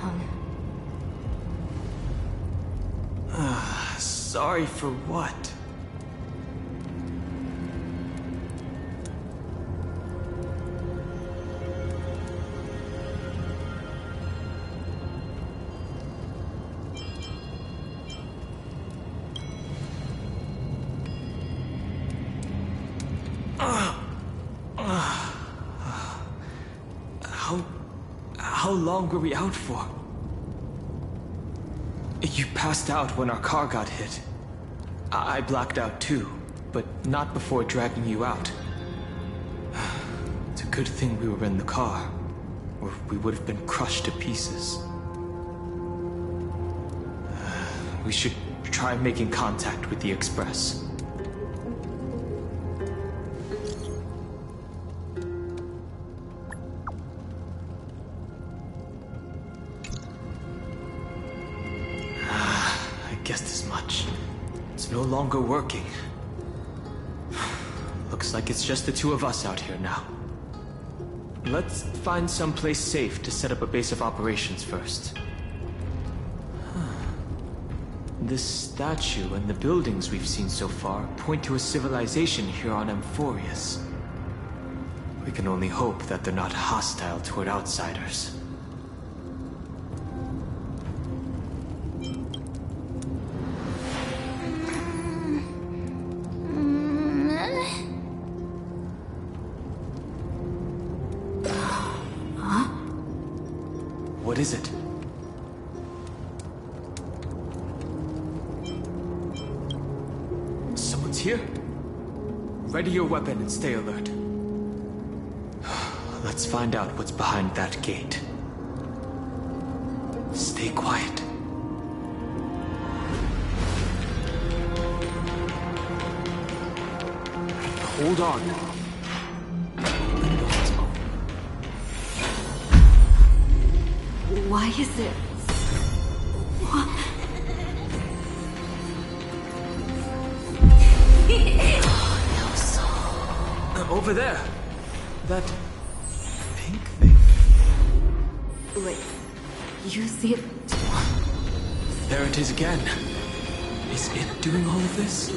down. Sorry for what? How long were we out for? You passed out when our car got hit. I blacked out too, but not before dragging you out. It's a good thing we were in the car, or we would have been crushed to pieces. We should try making contact with the Express. Guessed as much. It's no longer working. Looks like it's just the two of us out here now. Let's find someplace safe to set up a base of operations first. This statue and the buildings we've seen so far point to a civilization here on Amphorius. We can only hope that they're not hostile toward outsiders. What is it? Someone's here? Ready your weapon and stay alert. Let's find out what's behind that gate. Stay quiet. Hold on. Why is it? What? Over there. That pink thing. Wait, you see it? There it is again. Is it doing all of this?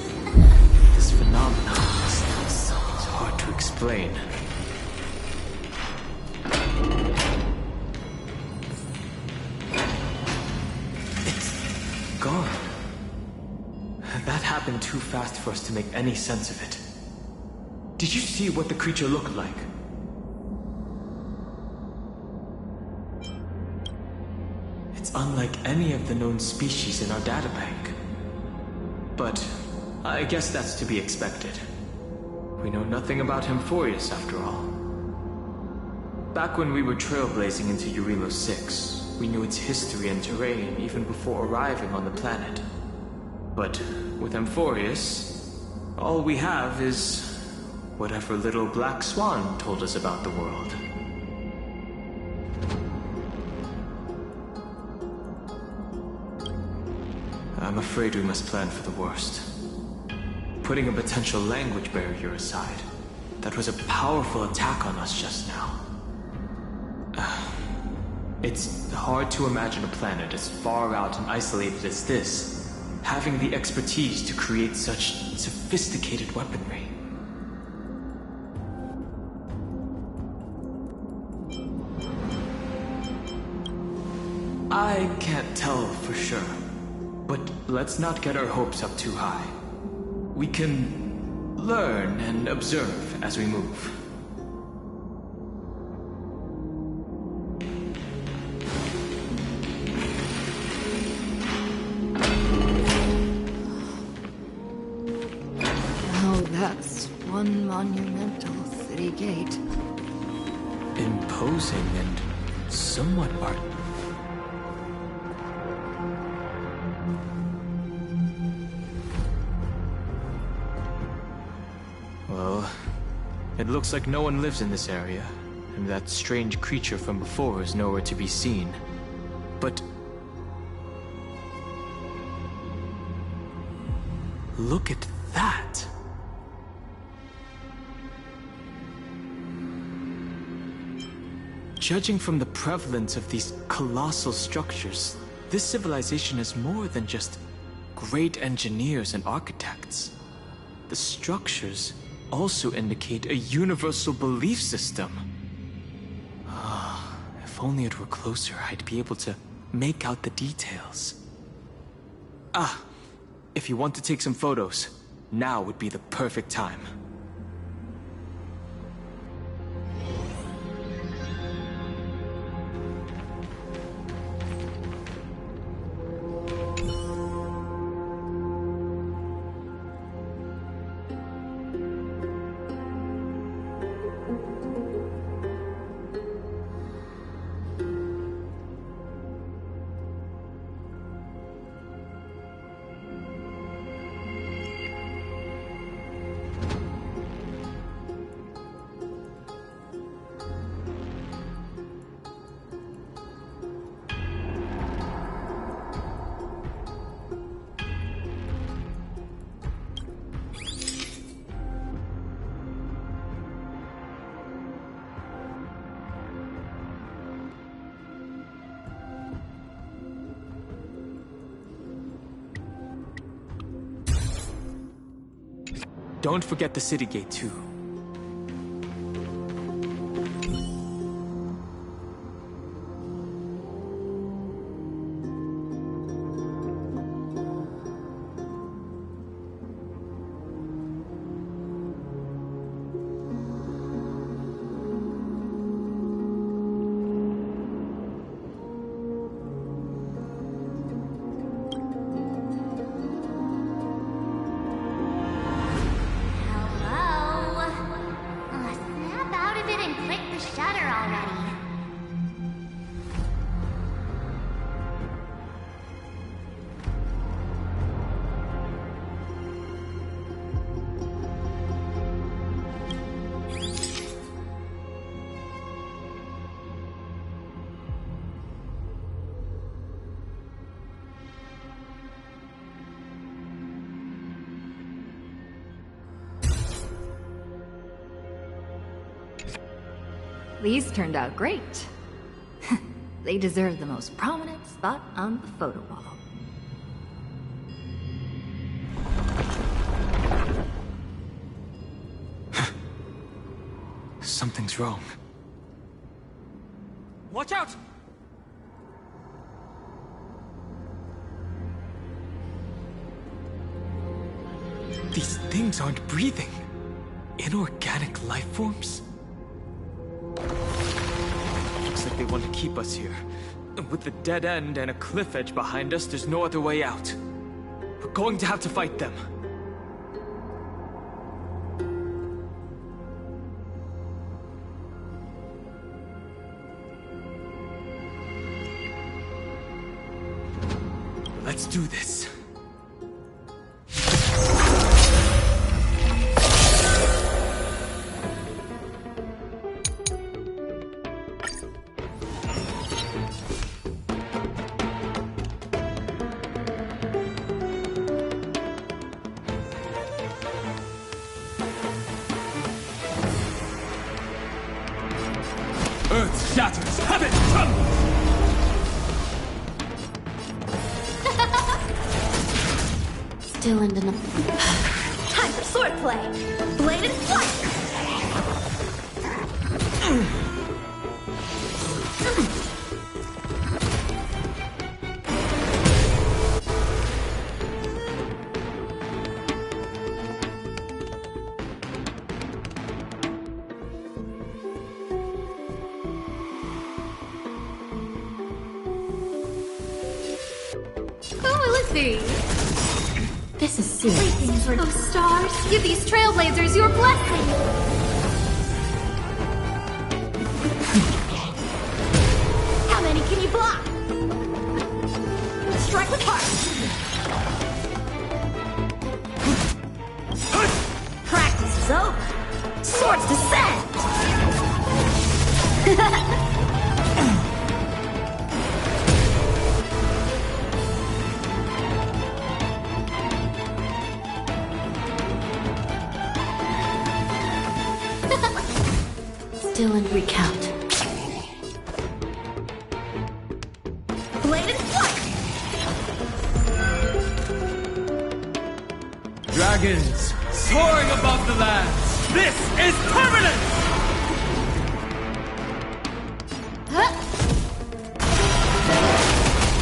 This phenomenon is hard to explain. Gone. That happened too fast for us to make any sense of it. Did you see what the creature looked like? It's unlike any of the known species in our databank. But I guess that's to be expected. We know nothing about Amphorius after all. Back when we were trailblazing into Eurilo 6, we knew its history and terrain even before arriving on the planet. But with Amphorius, all we have is whatever little black swan told us about the world. I'm afraid we must plan for the worst. Putting a potential language barrier aside, that was a powerful attack on us just now. It's hard to imagine a planet as far out and isolated as this, having the expertise to create such sophisticated weaponry. I can't tell for sure, but let's not get our hopes up too high. We can learn and observe as we move. Now that's one monumental city gate. Imposing and somewhat art. Well, it looks like no one lives in this area, and that strange creature from before is nowhere to be seen. But look at that! Judging from the prevalence of these colossal structures, this civilization is more than just great engineers and architects. The structures also indicate a universal belief system. If only it were closer, I'd be able to make out the details. If you want to take some photos, now would be the perfect time. Don't forget the city gate, too. These turned out great. They deserve the most prominent spot on the photo wall. Something's wrong. Watch out! These things aren't breathing. Inorganic life forms? Looks like they want to keep us here. With the dead end and a cliff edge behind us, there's no other way out. We're going to have to fight them. Let's do this. Earth shatters, heaven trembles! Still in enough. Time for swordplay! Bladed flight! Who will it be? This is serious. Greetings, oh stars. Give these trailblazers your blessing. How many can you block? Strike with heart. Practice is over. Swords descend. Still in recount. dragons, soaring above the lands. This is permanent!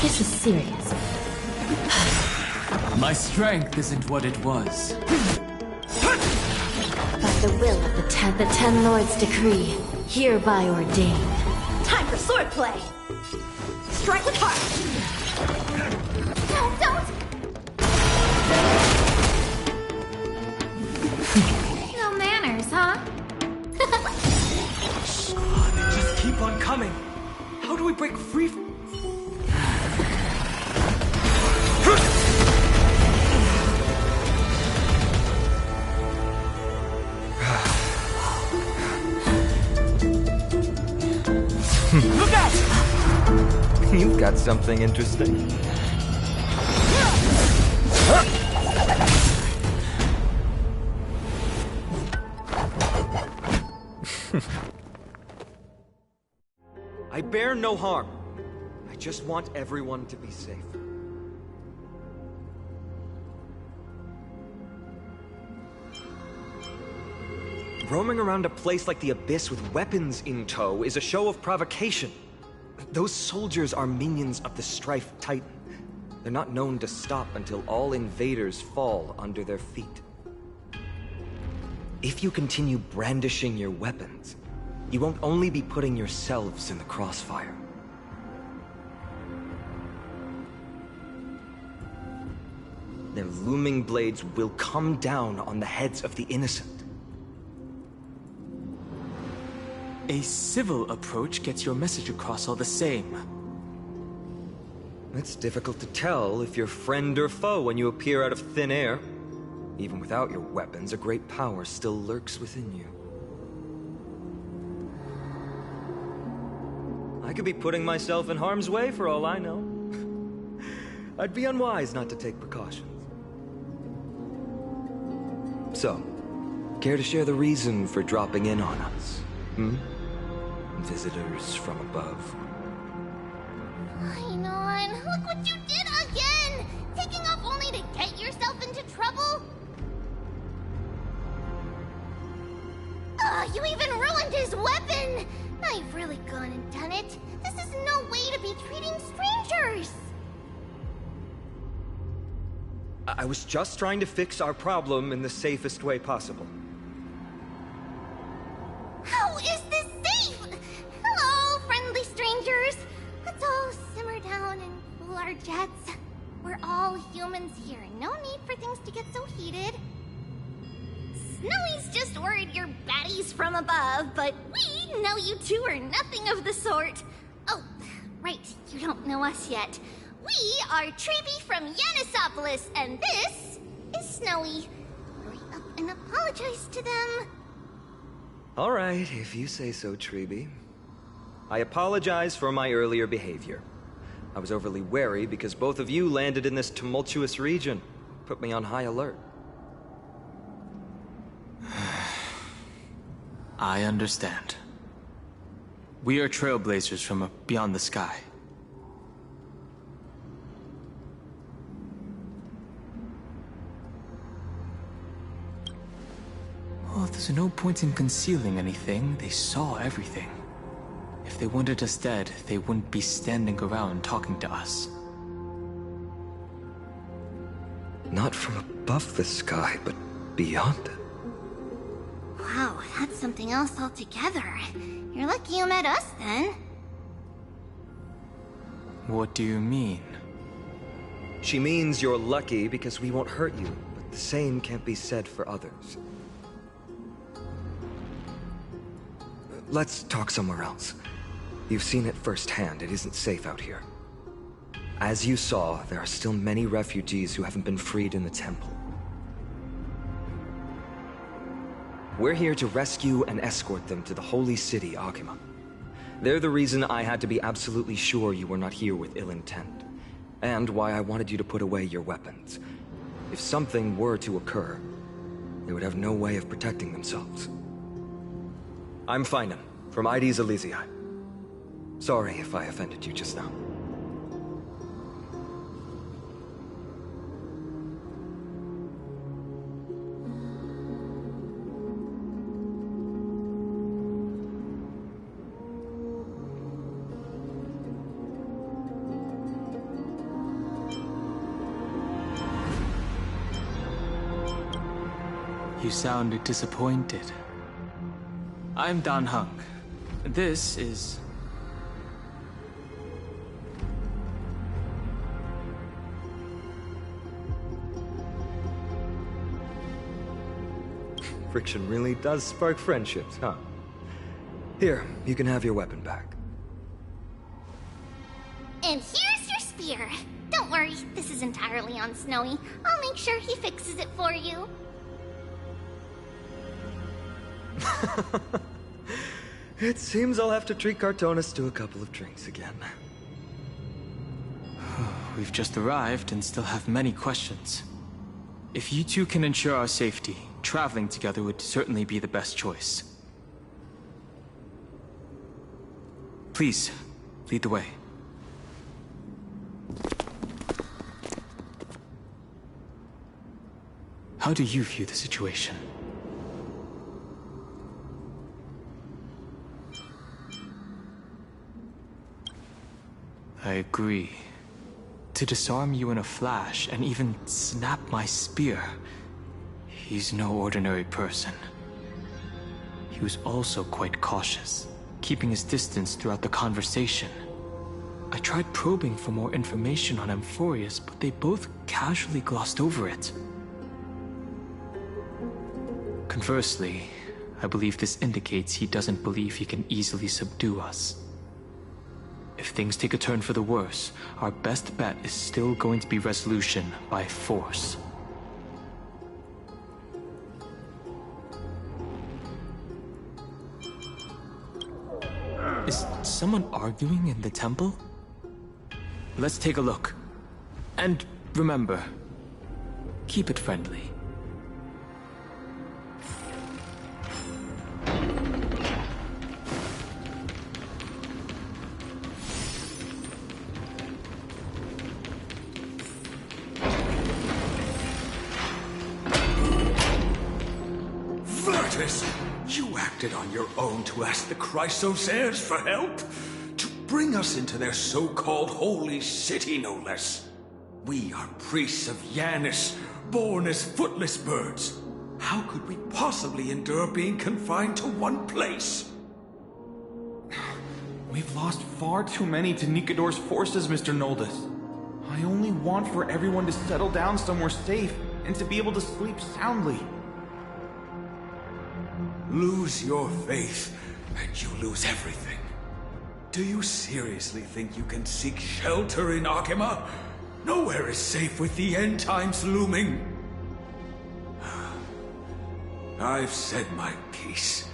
This is serious. My strength isn't what it was. By the will of the Ten Lords' decree, hereby ordained. Time for swordplay! Strike with heart! Don't! No manners, huh? They just keep on coming. How do we break free from... Look out! You've got something interesting. I bear no harm. I just want everyone to be safe. Roaming around a place like the Abyss with weapons in tow is a show of provocation. Those soldiers are minions of the Strife Titan. They're not known to stop until all invaders fall under their feet. If you continue brandishing your weapons, you won't only be putting yourselves in the crossfire. Their looming blades will come down on the heads of the innocent. A civil approach gets your message across all the same. It's difficult to tell if you're friend or foe when you appear out of thin air. Even without your weapons, a great power still lurks within you. I could be putting myself in harm's way for all I know. I'd be unwise not to take precautions. So, care to share the reason for dropping in on us? Visitors from above. Ainon, look what you did again! Taking off only to get yourself into trouble? You even ruined his weapon! Now you've really gone and done it. This is no way to be treating strangers! I was just trying to fix our problem in the safest way possible. How is this safe? Hello, friendly strangers. Let's all simmer down and cool our jets. We're all humans here. No need for things to get so heated. Snowy's just worried you're baddies from above, but we know you two are nothing of the sort. Oh, right, you don't know us yet. We are Treeby from Yanisopolis, and this is Snowy. Hurry up and apologize to them. All right, if you say so, Treeby. I apologize for my earlier behavior. I was overly wary because both of you landed in this tumultuous region. Put me on high alert. I understand. We are trailblazers from beyond the sky. Well, there's no point in concealing anything. They saw everything. If they wanted us dead, they wouldn't be standing around talking to us. Not from above the sky, but beyond it. Wow, that's something else altogether. You're lucky you met us, then. What do you mean? She means you're lucky because we won't hurt you, but the same can't be said for others. Let's talk somewhere else. You've seen it firsthand. It isn't safe out here. As you saw, there are still many refugees who haven't been freed in the temple. We're here to rescue and escort them to the holy city, Akima. They're the reason I had to be absolutely sure you were not here with ill intent, and why I wanted you to put away your weapons. If something were to occur, they would have no way of protecting themselves. I'm Finan, from ID's Elysiae. Sorry if I offended you just now. You sounded disappointed. I'm Dan Hung. This is... Friction really does spark friendships, huh? Here, you can have your weapon back. And here's your spear. Don't worry, this is entirely on Snowy. I'll make sure he fixes it for you. It seems I'll have to treat Cartonis to a couple of drinks again. We've just arrived and still have many questions. If you two can ensure our safety, traveling together would certainly be the best choice. Please, lead the way. How do you view the situation? I agree. To disarm you in a flash and even snap my spear, he's no ordinary person. He was also quite cautious, keeping his distance throughout the conversation. I tried probing for more information on Amphorius, but they both casually glossed over it. Conversely, I believe this indicates he doesn't believe he can easily subdue us. If things take a turn for the worse, our best bet is still going to be resolution by force. Is someone arguing in the temple? Let's take a look. And remember, keep it friendly. You acted on your own to ask the Chrysos heirs for help? To bring us into their so-called holy city, no less. We are priests of Yanis, born as footless birds. How could we possibly endure being confined to one place? We've lost far too many to Nikador's forces, Mr. Noldus. I only want for everyone to settle down somewhere safe and to be able to sleep soundly. Lose your faith, and you lose everything. Do you seriously think you can seek shelter in Akima? Nowhere is safe with the end times looming. I've said my piece.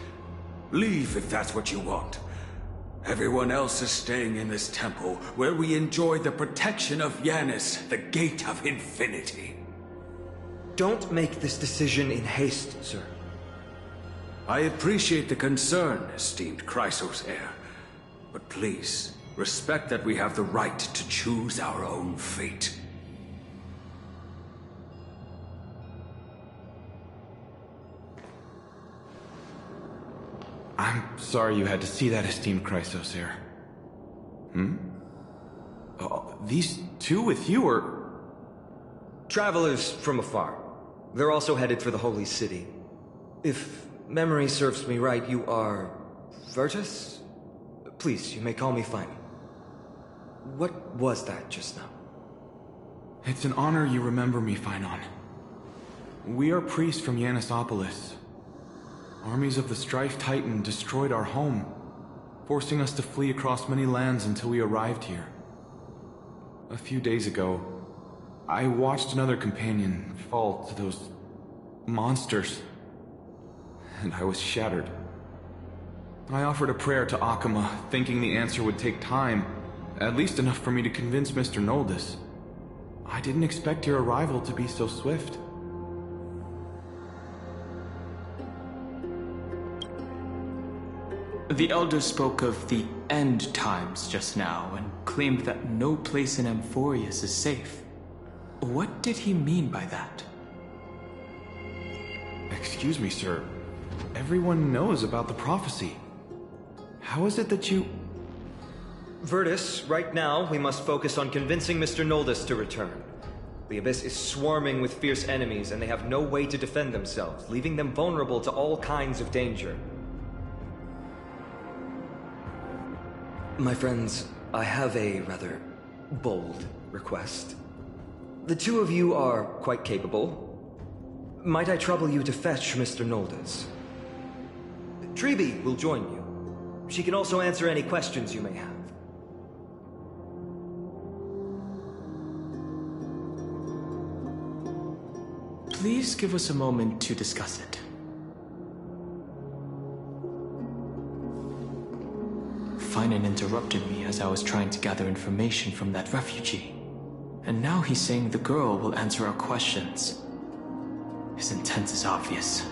Leave if that's what you want. Everyone else is staying in this temple, where we enjoy the protection of Yanis, the Gate of Infinity. Don't make this decision in haste, sir. I appreciate the concern, esteemed Chrysos heir. But please, respect that we have the right to choose our own fate. I'm sorry you had to see that, esteemed Chrysos heir. These two with you are... Travelers from afar. They're also headed for the Holy City. If memory serves me right, you are... Virtus? Please, you may call me Phine. What was that just now? It's an honor you remember me, Phainon. We are priests from Yanisopolis. Armies of the Strife Titan destroyed our home, forcing us to flee across many lands until we arrived here. A few days ago, I watched another companion fall to those monsters, and I was shattered. I offered a prayer to Akima, thinking the answer would take time, at least enough for me to convince Mr. Noldus. I didn't expect your arrival to be so swift. The Elder spoke of the end times just now and claimed that no place in Amphorius is safe. What did he mean by that? Excuse me, sir. Everyone knows about the prophecy. How is it that you... Virtus, right now we must focus on convincing Mr. Noldus to return. The Abyss is swarming with fierce enemies, and they have no way to defend themselves, leaving them vulnerable to all kinds of danger. My friends, I have a rather bold request. The two of you are quite capable. Might I trouble you to fetch Mr. Noldes? Treeby will join you. She can also answer any questions you may have. Please give us a moment to discuss it. Finan interrupted me as I was trying to gather information from that refugee. And now he's saying the girl will answer our questions. His intent is obvious.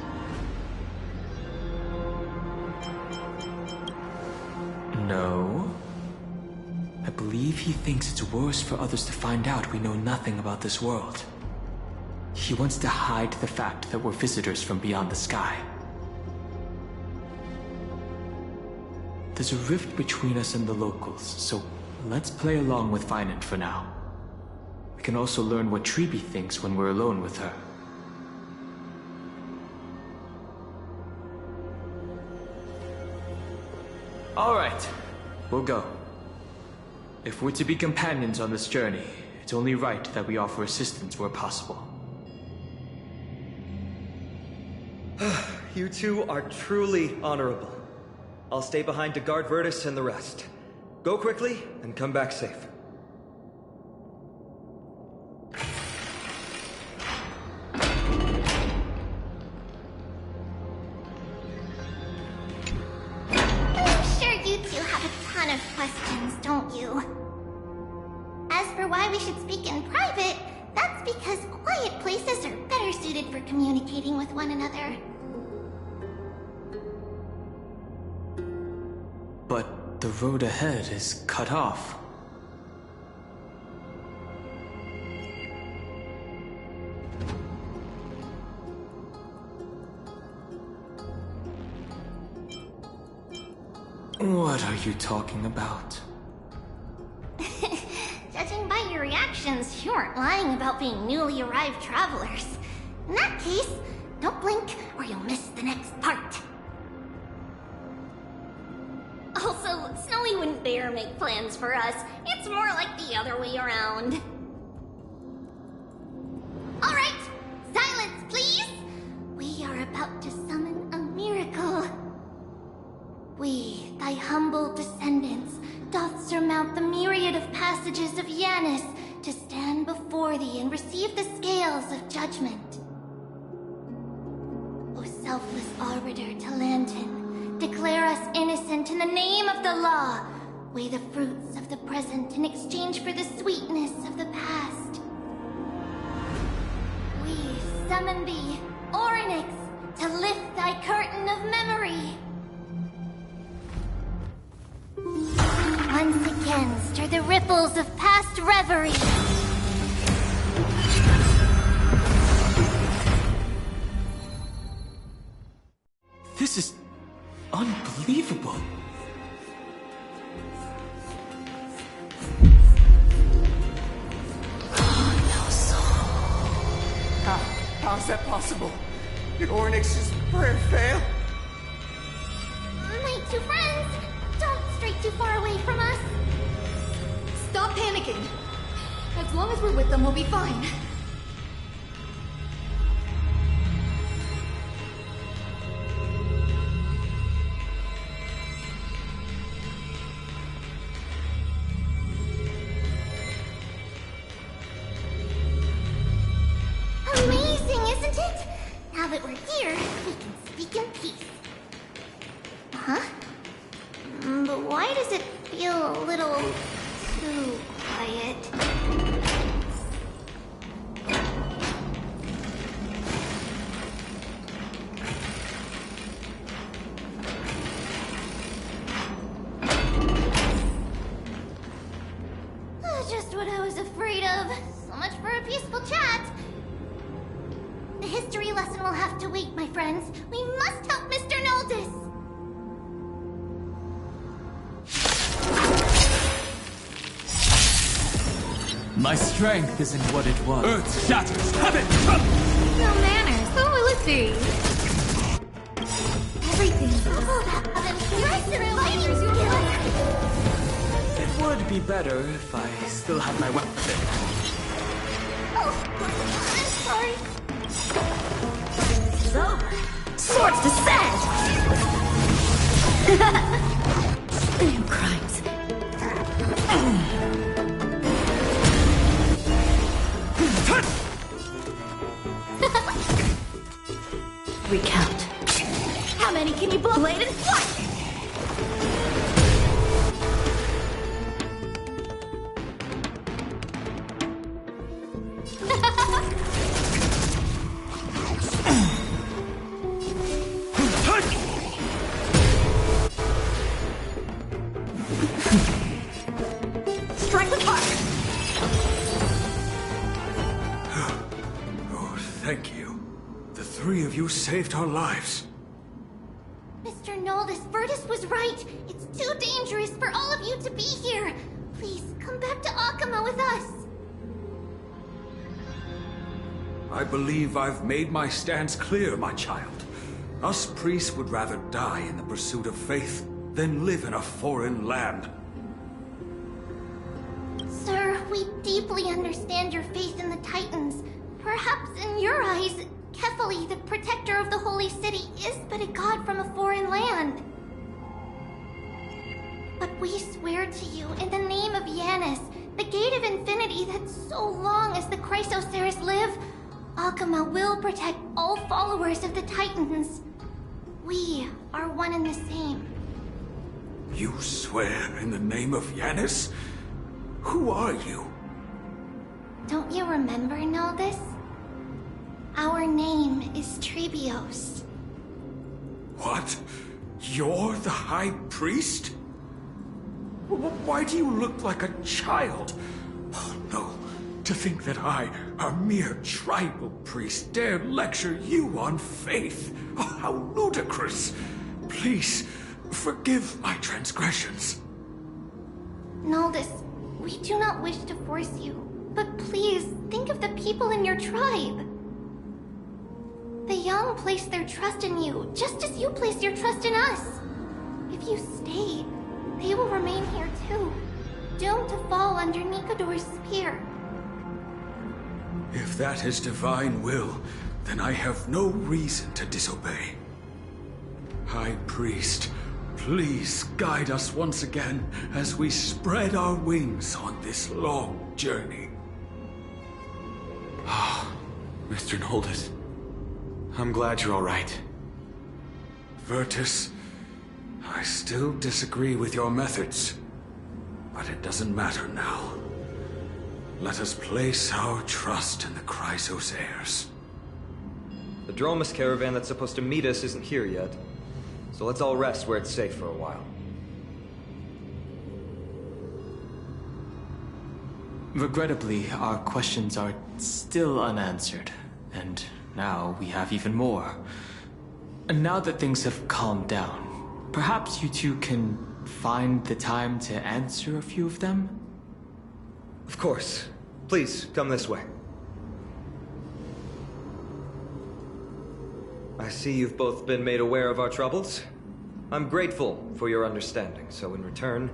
No. I believe he thinks it's worse for others to find out we know nothing about this world. He wants to hide the fact that we're visitors from beyond the sky. There's a rift between us and the locals, so let's play along with Finan for now. We can also learn what Treeby thinks when we're alone with her. Alright, we'll go. If we're to be companions on this journey, it's only right that we offer assistance where possible. You two are truly honorable. I'll stay behind to guard Virtus and the rest. Go quickly and come back safe. I'm sure you two have a ton of questions, don't you? As for why we should speak in private, that's because quiet places are better suited for communicating with one another. But the road ahead is cut off. What are you talking about? Judging by your reactions, you aren't lying about being newly arrived travelers. In that case, don't blink or you'll miss the next part. Also, Snowy wouldn't dare make plans for us. It's more like the other way around. Alright, silence please! We are about to summon a miracle. We, thy humble descendants, doth surmount the myriad of passages of Yanis to stand before thee and receive the scales of judgment. O selfless arbiter Talantin, declare us innocent in the name of the law. Weigh the fruits of the present in exchange for the sweetness of the past. We summon thee, Orynyx, to lift thy curtain of memory. Once again, stir the ripples of past reverie. This is unbelievable. How's that possible? Did Orynyx's prayer fail? My two friends, don't stray too far away from us. Stop panicking. As long as we're with them, we'll be fine. Amazing, isn't it? Now that we're here, we can speak in peace. Huh? But why does it feel a little too quiet? Just what I was afraid of. So much for a peaceful chat. The history lesson will have to wait, my friends. We must help Mr. Noldes. My strength isn't what it was. Earth shatters! Have it! No manners. Oh, let's see. Everything. It would be better if I still had my weapon. Oh, I'm sorry. This is over. Swords to sand! Damn crimes. Recount. How many can you blow? Blade and flight! Strike with heart! Oh, thank you. The three of you saved our lives. Mr. Noldus, Virtus was right. It's too dangerous for all of you to be here. Please, come back to Akama with us. I believe I've made my stance clear, my child. Us priests would rather die in the pursuit of faith than live in a foreign land. Sir, we deeply understand your faith in the Titans. Perhaps in your eyes, Kefali, the protector of the Holy City, is but a god from a foreign land. But we swear to you, in the name of Yanis, the Gate of Infinity, that so long as the Chrysoceres live, Akama will protect all followers of the Titans. We are one and the same. You swear in the name of Yanis? Who are you? Don't you remember, Noldus? Our name is Trebios. What? You're the High Priest? Why do you look like a child? Oh, no. To think that I, a mere tribal priest, dare lecture you on faith. Oh, how ludicrous. Please, forgive my transgressions. Noldus, we do not wish to force you, but please think of the people in your tribe. The young place their trust in you, just as you place your trust in us. If you stay, they will remain here too, doomed to fall under Nikador's spear. If that is divine will, then I have no reason to disobey. High Priest, please guide us once again as we spread our wings on this long journey. Ah, Mr. Noldus. I'm glad you're all right. Virtus, I still disagree with your methods, but it doesn't matter now. Let us place our trust in the Chrysoceres. The Dromus caravan that's supposed to meet us isn't here yet, so let's all rest where it's safe for a while. Regrettably, our questions are still unanswered, and now we have even more. And now that things have calmed down, perhaps you two can find the time to answer a few of them? Of course. Please, come this way. I see you've both been made aware of our troubles. I'm grateful for your understanding, so in return,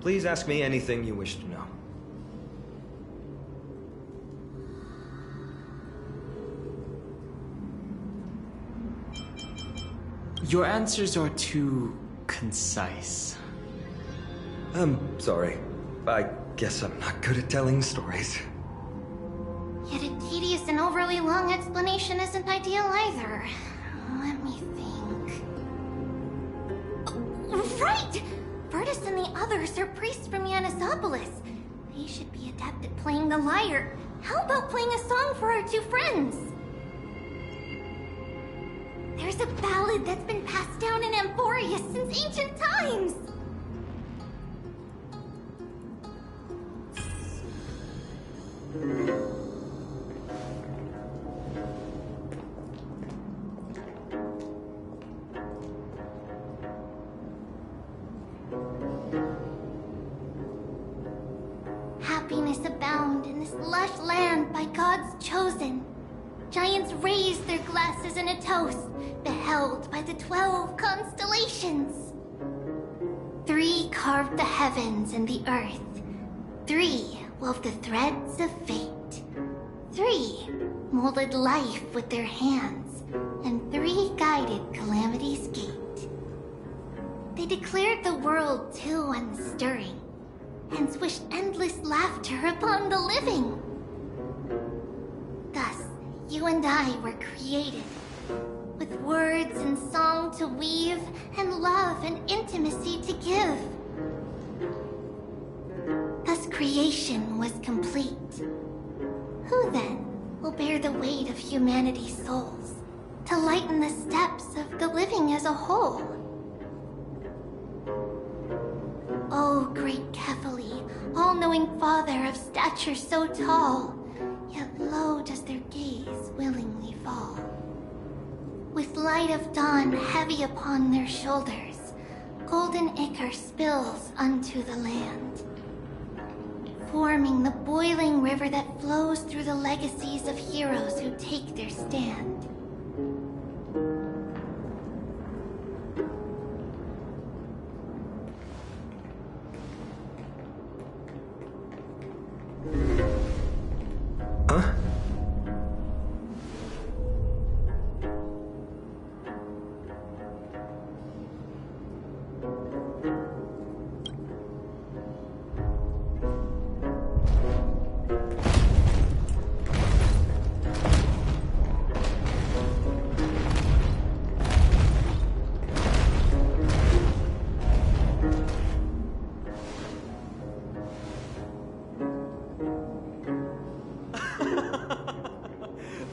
please ask me anything you wish to know. Your answers are too concise. I'm sorry. I guess I'm not good at telling stories. Yet a tedious and overly long explanation isn't ideal either. Let me think. Oh, right! Virtus and the others are priests from Yanisopolis. They should be adept at playing the lyre. How about playing a song for our two friends? There's a ballad that's been passed down in Amphorius since ancient times. Happiness abound in lush land by God's chosen. Giants raised their glasses in a toast, beheld by the 12 constellations. 3 carved the heavens and the earth. 3 wove the threads of fate. 3 molded life with their hands, and 3 guided Calamity's gate. They declared the world too unstirring, hence wished endless laughter upon the living. Thus, you and I were created, with words and song to weave, and love and intimacy to give. Thus creation was complete. Who then will bear the weight of humanity's souls, to lighten the steps of the living as a whole? O great Kephali, all-knowing Father of stature so tall, yet low does their gaze willingly fall. With light of dawn heavy upon their shoulders, golden ichor spills unto the land, forming the boiling river that flows through the legacies of heroes who take their stand. Huh?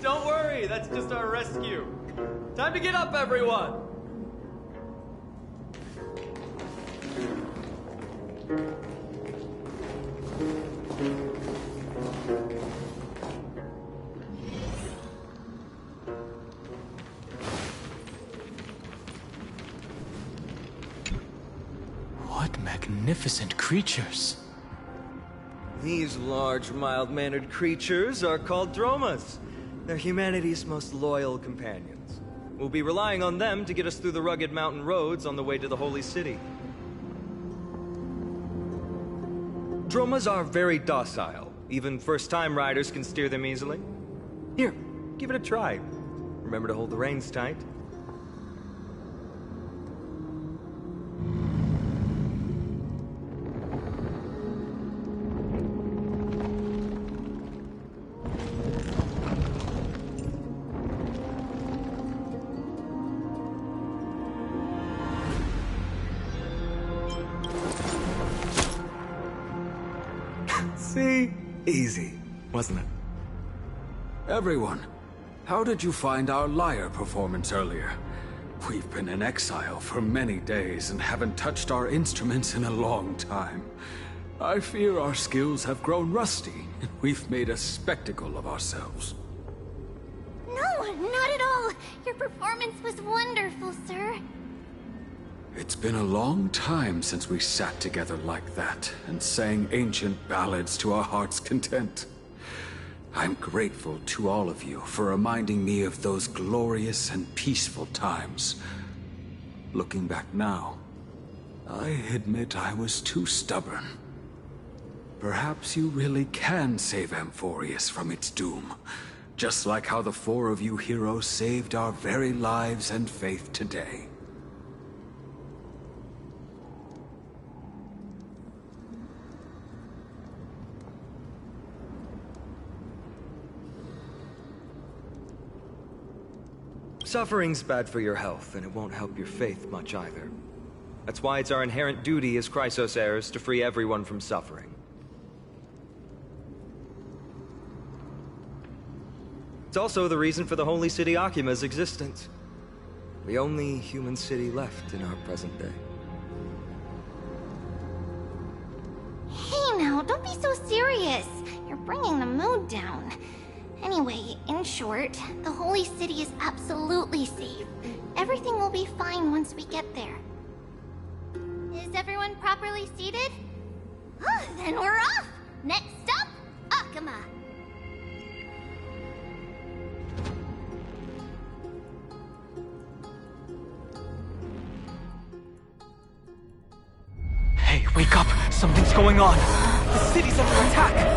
Don't worry, that's just our rescue. Time to get up, everyone! What magnificent creatures. These large, mild-mannered creatures are called Dromas. They're humanity's most loyal companions. We'll be relying on them to get us through the rugged mountain roads on the way to the Holy City. Dromas are very docile. Even first-time riders can steer them easily. Here, give it a try. Remember to hold the reins tight. See? Easy, wasn't it? Everyone, how did you find our lyre performance earlier? We've been in exile for many days and haven't touched our instruments in a long time. I fear our skills have grown rusty, and we've made a spectacle of ourselves. No, not at all. Your performance was wonderful, sir. It's been a long time since we sat together like that and sang ancient ballads to our heart's content. I'm grateful to all of you for reminding me of those glorious and peaceful times. Looking back now, I admit I was too stubborn. Perhaps you really can save Amphorius from its doom, just like how the 4 of you heroes saved our very lives and faith today. Suffering's bad for your health, and it won't help your faith much either. That's why it's our inherent duty as Chrysos heirs to free everyone from suffering. It's also the reason for the Holy City Akima's existence. The only human city left in our present day. Hey now, don't be so serious. You're bringing the mood down. Anyway, in short, the Holy City is absolutely safe. Everything will be fine once we get there. Is everyone properly seated? Then we're off! Next stop, Akima. Wake up! Something's going on! The city's under attack!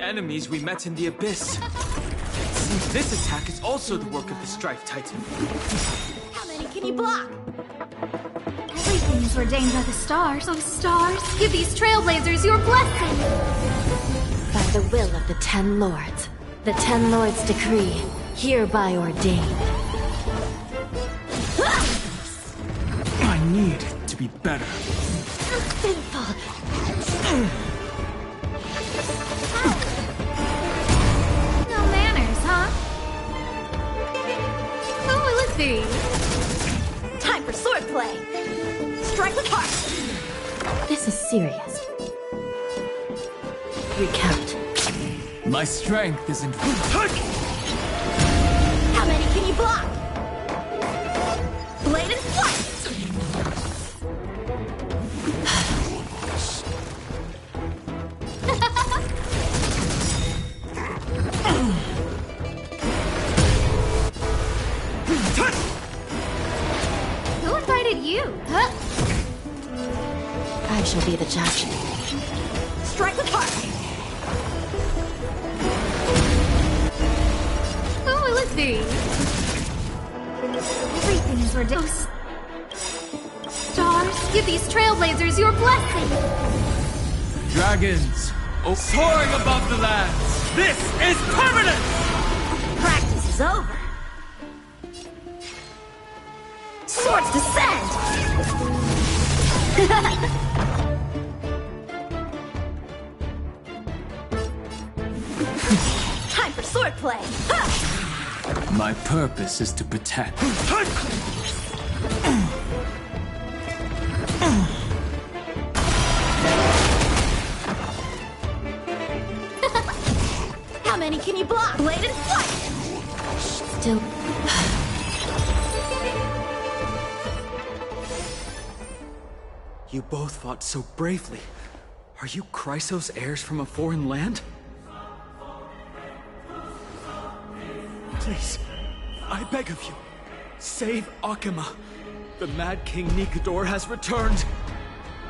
Enemies we met in the Abyss. It seems this attack is also the work of the Strife Titan. How many can you block? Everything is ordained by the stars. Oh, stars, give these trailblazers your blessing! By the will of the 10 Lords. The 10 Lords' decree, hereby ordained. I need to be better. Sinful. No manners, huh? Oh, let's see. Time for swordplay. Strike with heart. This is serious. Recount. My strength isn't... How many can you block? Blade and flight! Who invited you? Huh? I shall be the judge. Strike with heart! Oh, let's see. Everything is ridiculous. Stars, give these trailblazers your blessing! Dragons, soaring above the lands. This is permanent! Practice is over. Swords descend! Time for swordplay! My purpose is to protect. How many can you block? Blade and flight! Still... You both fought so bravely. Are you Chrysos heirs from a foreign land? Please, I beg of you, save Akima. The Mad King Nikador has returned.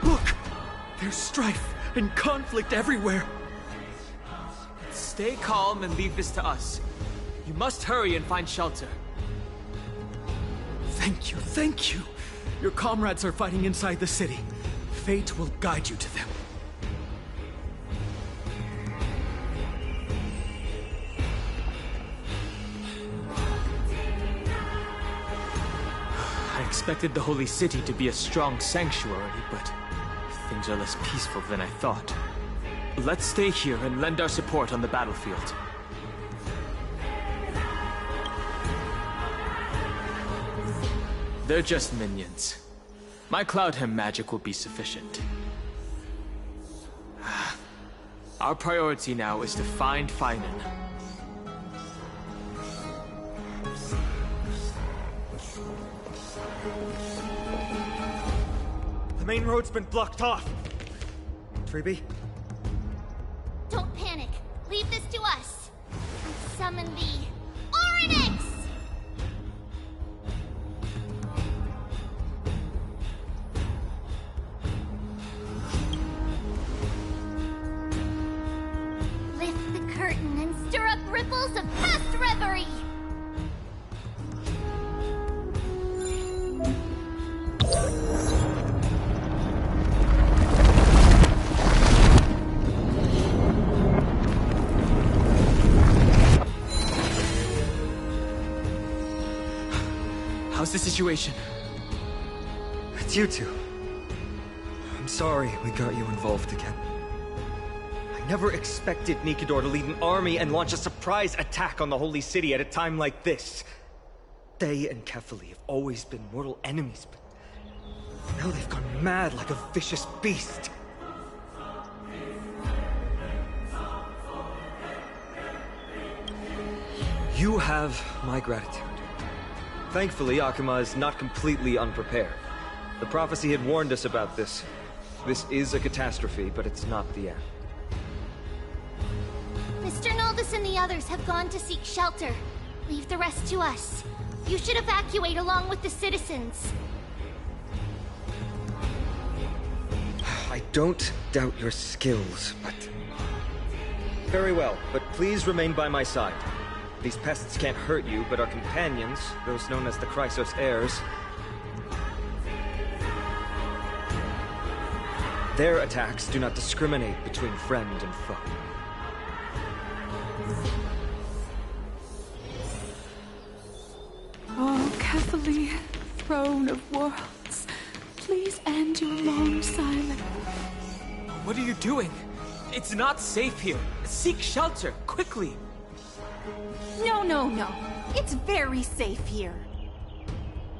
Look, there's strife and conflict everywhere. Stay calm and leave this to us. You must hurry and find shelter. Thank you, thank you. Your comrades are fighting inside the city. Fate will guide you to them. I expected the Holy City to be a strong sanctuary, but things are less peaceful than I thought. Let's stay here and lend our support on the battlefield. They're just minions. My Cloudhem magic will be sufficient. Our priority now is to find Finan. The main road's been blocked off. Treeby? Don't panic. Leave this to us. Summon the Oryx! Lift the curtain and stir up ripples of past reverie! How's the situation? It's you two. I'm sorry we got you involved again. I never expected Nikador to lead an army and launch a surprise attack on the Holy City at a time like this. They and Kefali have always been mortal enemies, but now they've gone mad like a vicious beast. You have my gratitude. Thankfully, Akima is not completely unprepared. The prophecy had warned us about this. This is a catastrophe, but it's not the end. Mr. Noldus and the others have gone to seek shelter. Leave the rest to us. You should evacuate along with the citizens. I don't doubt your skills, but... Very well, but please remain by my side. These pests can't hurt you, but our companions, those known as the Chrysos heirs... Their attacks do not discriminate between friend and foe. Oh, Kefali, throne of worlds, please end your long silence. What are you doing? It's not safe here. Seek shelter, quickly. No. It's very safe here.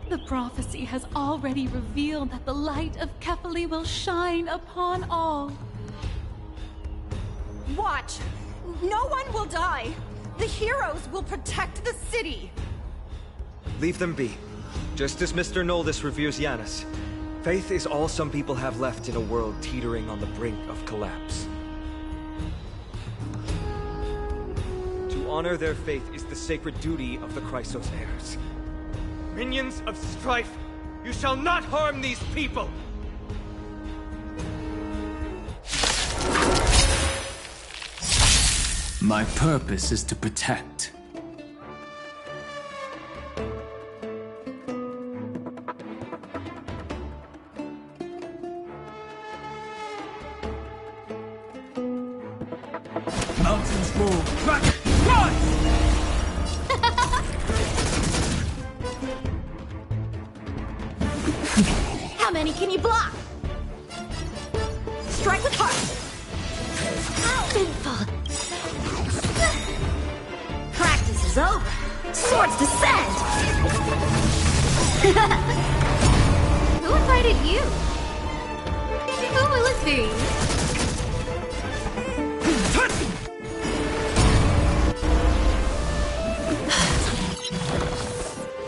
The prophecy has already revealed that the light of Kefali will shine upon all. Watch! No one will die! The heroes will protect the city! Leave them be. Just as Mr. Noldus reveres Yanis, faith is all some people have left in a world teetering on the brink of collapse. To honor their faith is the sacred duty of the Chrysos heirs. Minions of strife, you shall not harm these people! My purpose is to protect. Mountains move! Rise! How many can you block? Strike with heart! Sinful. Practice is over. Swords descend! Who invited you? Who will it be?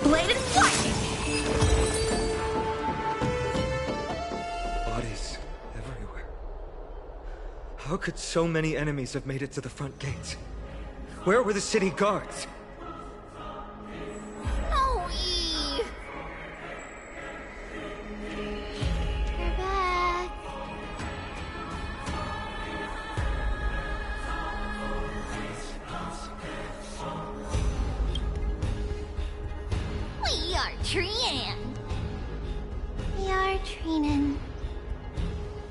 Blade and flight! Bodies everywhere. How could so many enemies have made it to the front gates? Where were the city guards? No, E! You're back. We are Trian. We are Trinan.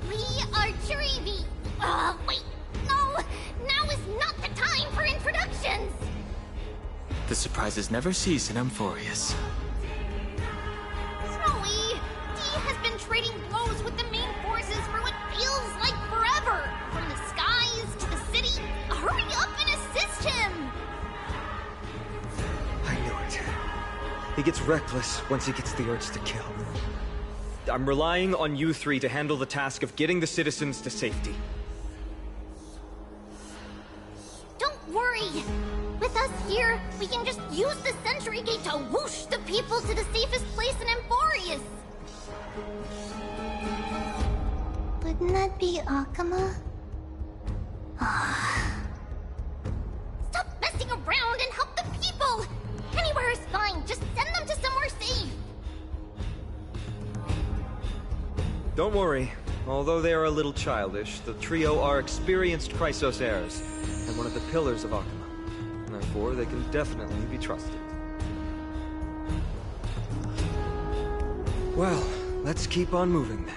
We are Trevi. Wait. No! Now is not the time for introductions! The surprises never cease in Amphorius. Snowy! Dee has been trading blows with the main forces for what feels like forever! From the skies to the city! Hurry up and assist him! I knew it. He gets reckless once he gets the urge to kill. I'm relying on you three to handle the task of getting the citizens to safety. Don't worry! With us here, we can just use the Sentry Gate to whoosh the people to the safest place in Amphorius! Wouldn't that be Akima? Stop messing around and help the people! Anywhere is fine, just send them to somewhere safe! Don't worry. Although they are a little childish, the trio are experienced Chrysos heirs, and one of the pillars of Akima. Therefore, they can definitely be trusted. Well, let's keep on moving then.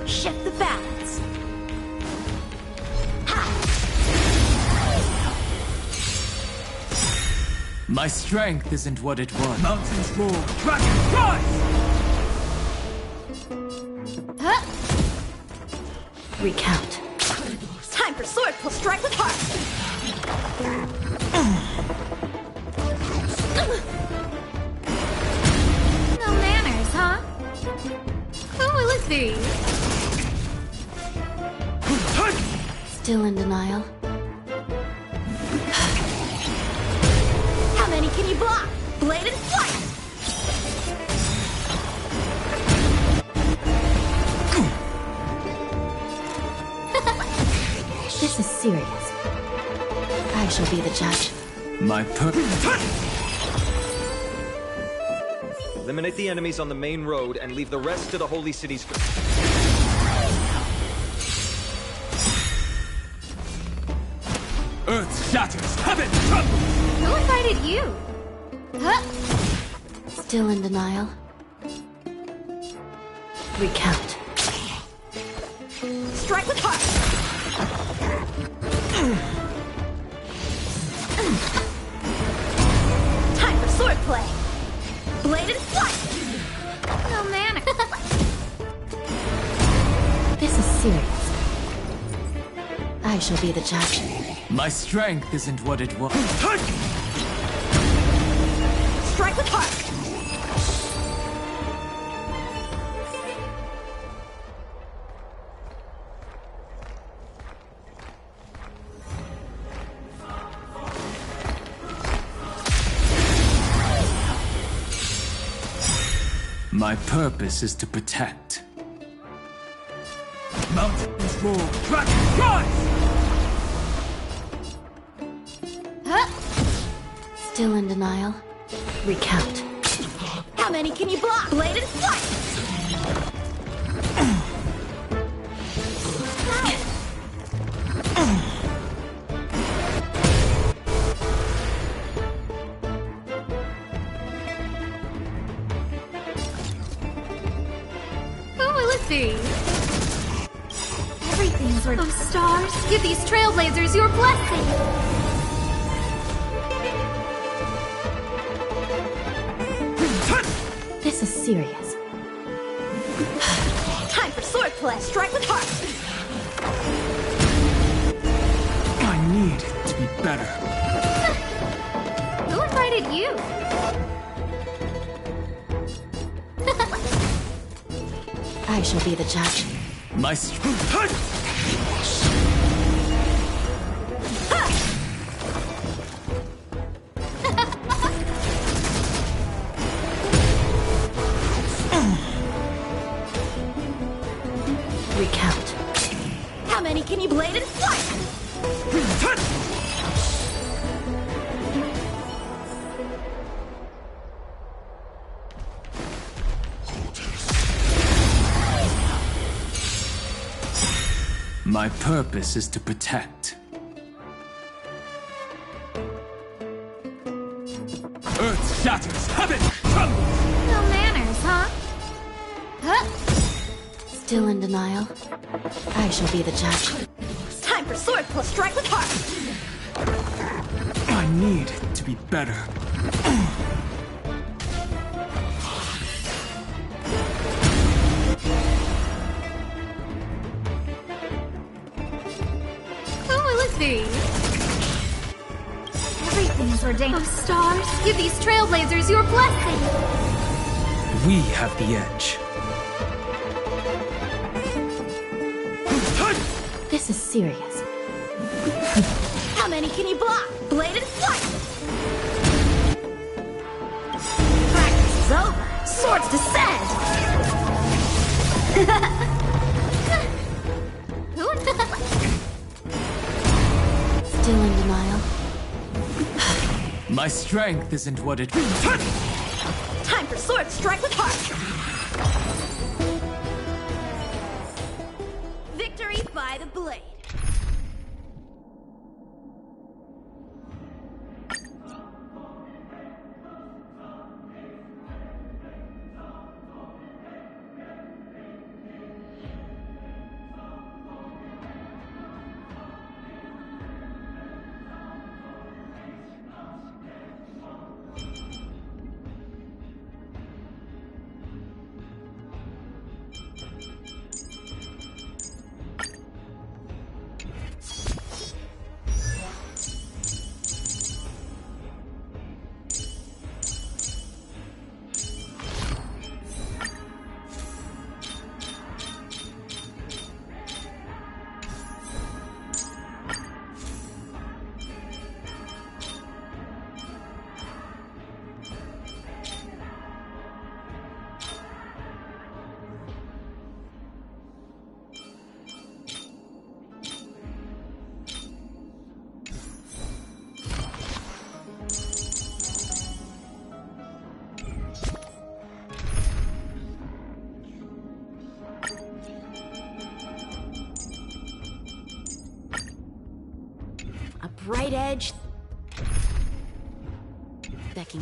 Shift the balance! My strength isn't what it was. Mountains move! Dragon, rise! Huh? Recount. Time for sword plus strike with heart. No manners, huh? Who will it be? Still in denial. How many can you block? Blade and flight! This is serious. I shall be the judge. My purpose. Eliminate the enemies on the main road and leave the rest to the Holy City's... Earth shatters, heaven trembles! Who invited you? Huh? Still in denial. Recount. Strike with heart! Time for sword play! Blade and flight! No manner. This is serious. I shall be the judge. My strength isn't what it was. Strike with heart! My purpose is to protect. Mountains roar, dragons rise! Huh? Still in denial. Recount. How many can you block? Blade and flight! Who will it be? Everything's worth. Oh, stars, give these trailblazers your blessing! This is serious. Time for sword play! Strike with heart! I need to be better. Who invited you? I shall be the judge. My strength. Recount. How many can you blade and flight? My purpose is to protect. Earth shatters, heaven trembles! No manners, huh? Huh? Still in denial. I shall be the judge. Time for sword plus strike with heart! I need to be better. Who will it be? Everything's ordained. Oh, stars, give these trailblazers your blessing! We have the edge. This is serious. How many can you block? Blade and flight! Practice is over! Swords descend! Still in denial. My strength isn't what it... Time for sword strike with heart! Victory by the blade! bright edge. Decking.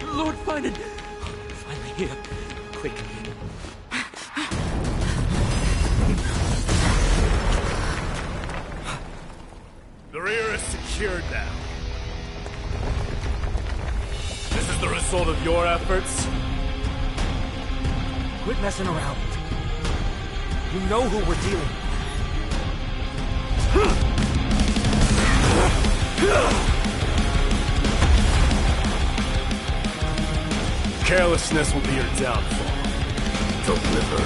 Lord Finan! Finally here. Quick. The rear is secured now. This is the result of your efforts? Quit messing around. You know who we're dealing with. Carelessness will be your downfall. Deliver.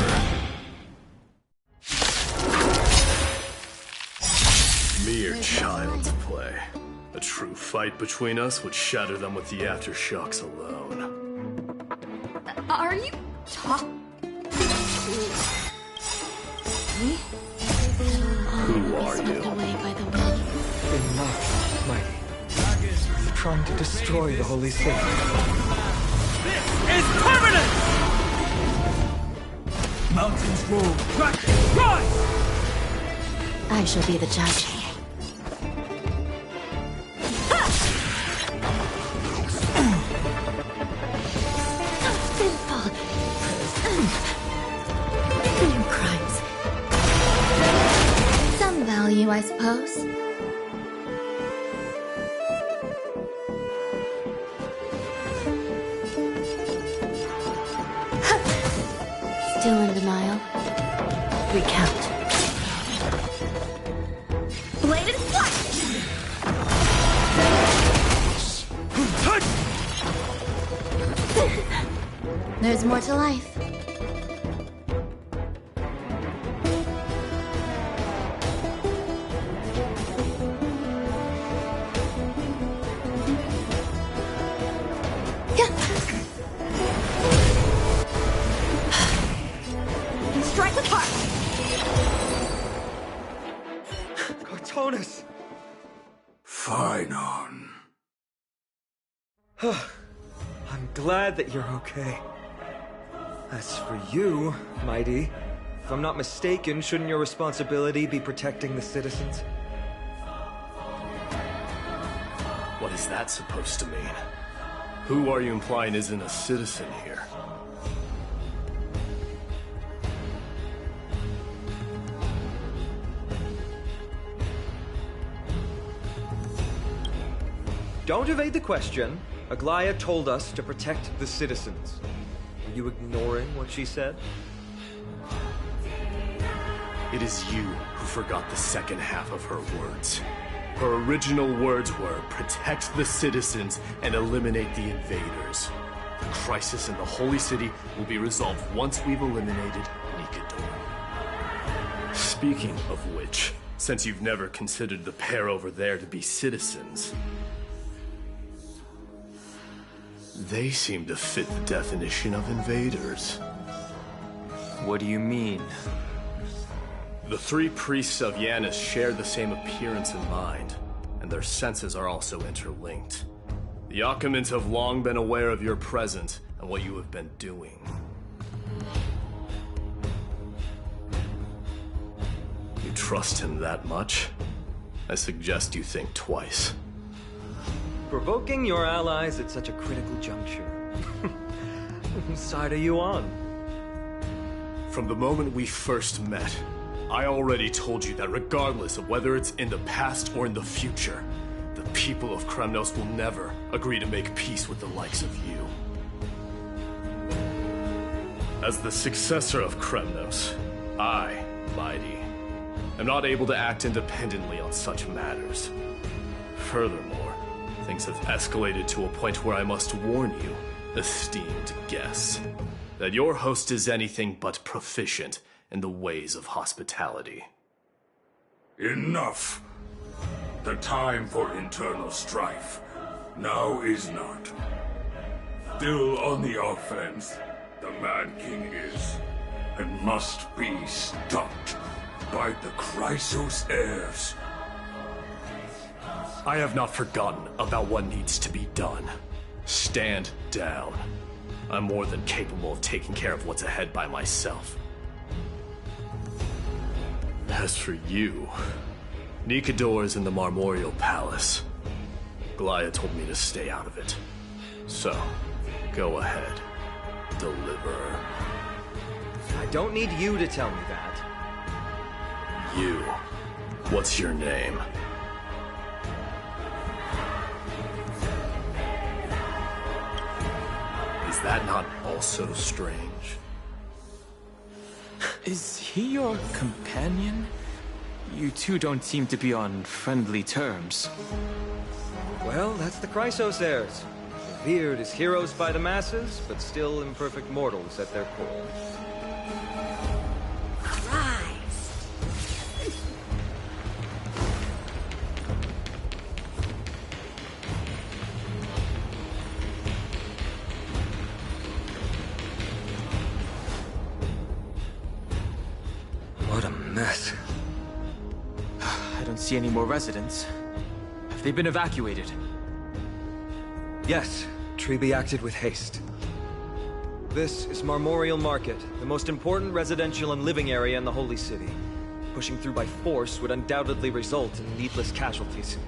Mere child's play. A true fight between us would shatter them with the aftershocks alone. Are you talking? Who are you? Enough, Mighty. You're trying to destroy the Holy City. Is permanent! Mountains roll, crack, rise! I shall be the judge. Sinful. New crimes. Some value, I suppose. Still in denial? Recount. Bladed flash! There's more to life. Strike with heart! Cartonus! Finon. I'm glad that you're okay. As for you, Mighty, if I'm not mistaken, shouldn't your responsibility be protecting the citizens? What is that supposed to mean? Who are you implying isn't a citizen here? Don't evade the question. Aglaia told us to protect the citizens. Are you ignoring what she said? It is you who forgot the second half of her words. Her original words were, protect the citizens and eliminate the invaders. The crisis in the Holy City will be resolved once we've eliminated Nikador. Speaking of which, since you've never considered the pair over there to be citizens, they seem to fit the definition of invaders. What do you mean? The three priests of Yanis share the same appearance and mind, and their senses are also interlinked. The Achaemins have long been aware of your presence and what you have been doing. You trust him that much? I suggest you think twice. Provoking your allies at such a critical juncture. Whose side are you on? From the moment we first met, I already told you that regardless of whether it's in the past or in the future, the people of Kremnos will never agree to make peace with the likes of you. As the successor of Kremnos, I, Mighty, am not able to act independently on such matters. Furthermore, things have escalated to a point where I must warn you, esteemed guest, that your host is anything but proficient in the ways of hospitality. Enough! The time for internal strife now is not. Still on the offense, the Mad King is, and must be stopped by the Chrysos heirs. I have not forgotten about what needs to be done. Stand down. I'm more than capable of taking care of what's ahead by myself. As for you, Nikador is in the Marmorial Palace. Glia told me to stay out of it. So, go ahead. Deliver. I don't need you to tell me that. You. What's your name? Is that not also strange? Is he your companion? You two don't seem to be on friendly terms. Well, that's the Chrysos heirs. Revered as heroes by the masses, but still imperfect mortals at their core. What a mess. I don't see any more residents. Have they been evacuated? Yes, Treby acted with haste. This is Marmorial Market, the most important residential and living area in the Holy City. Pushing through by force would undoubtedly result in needless casualties.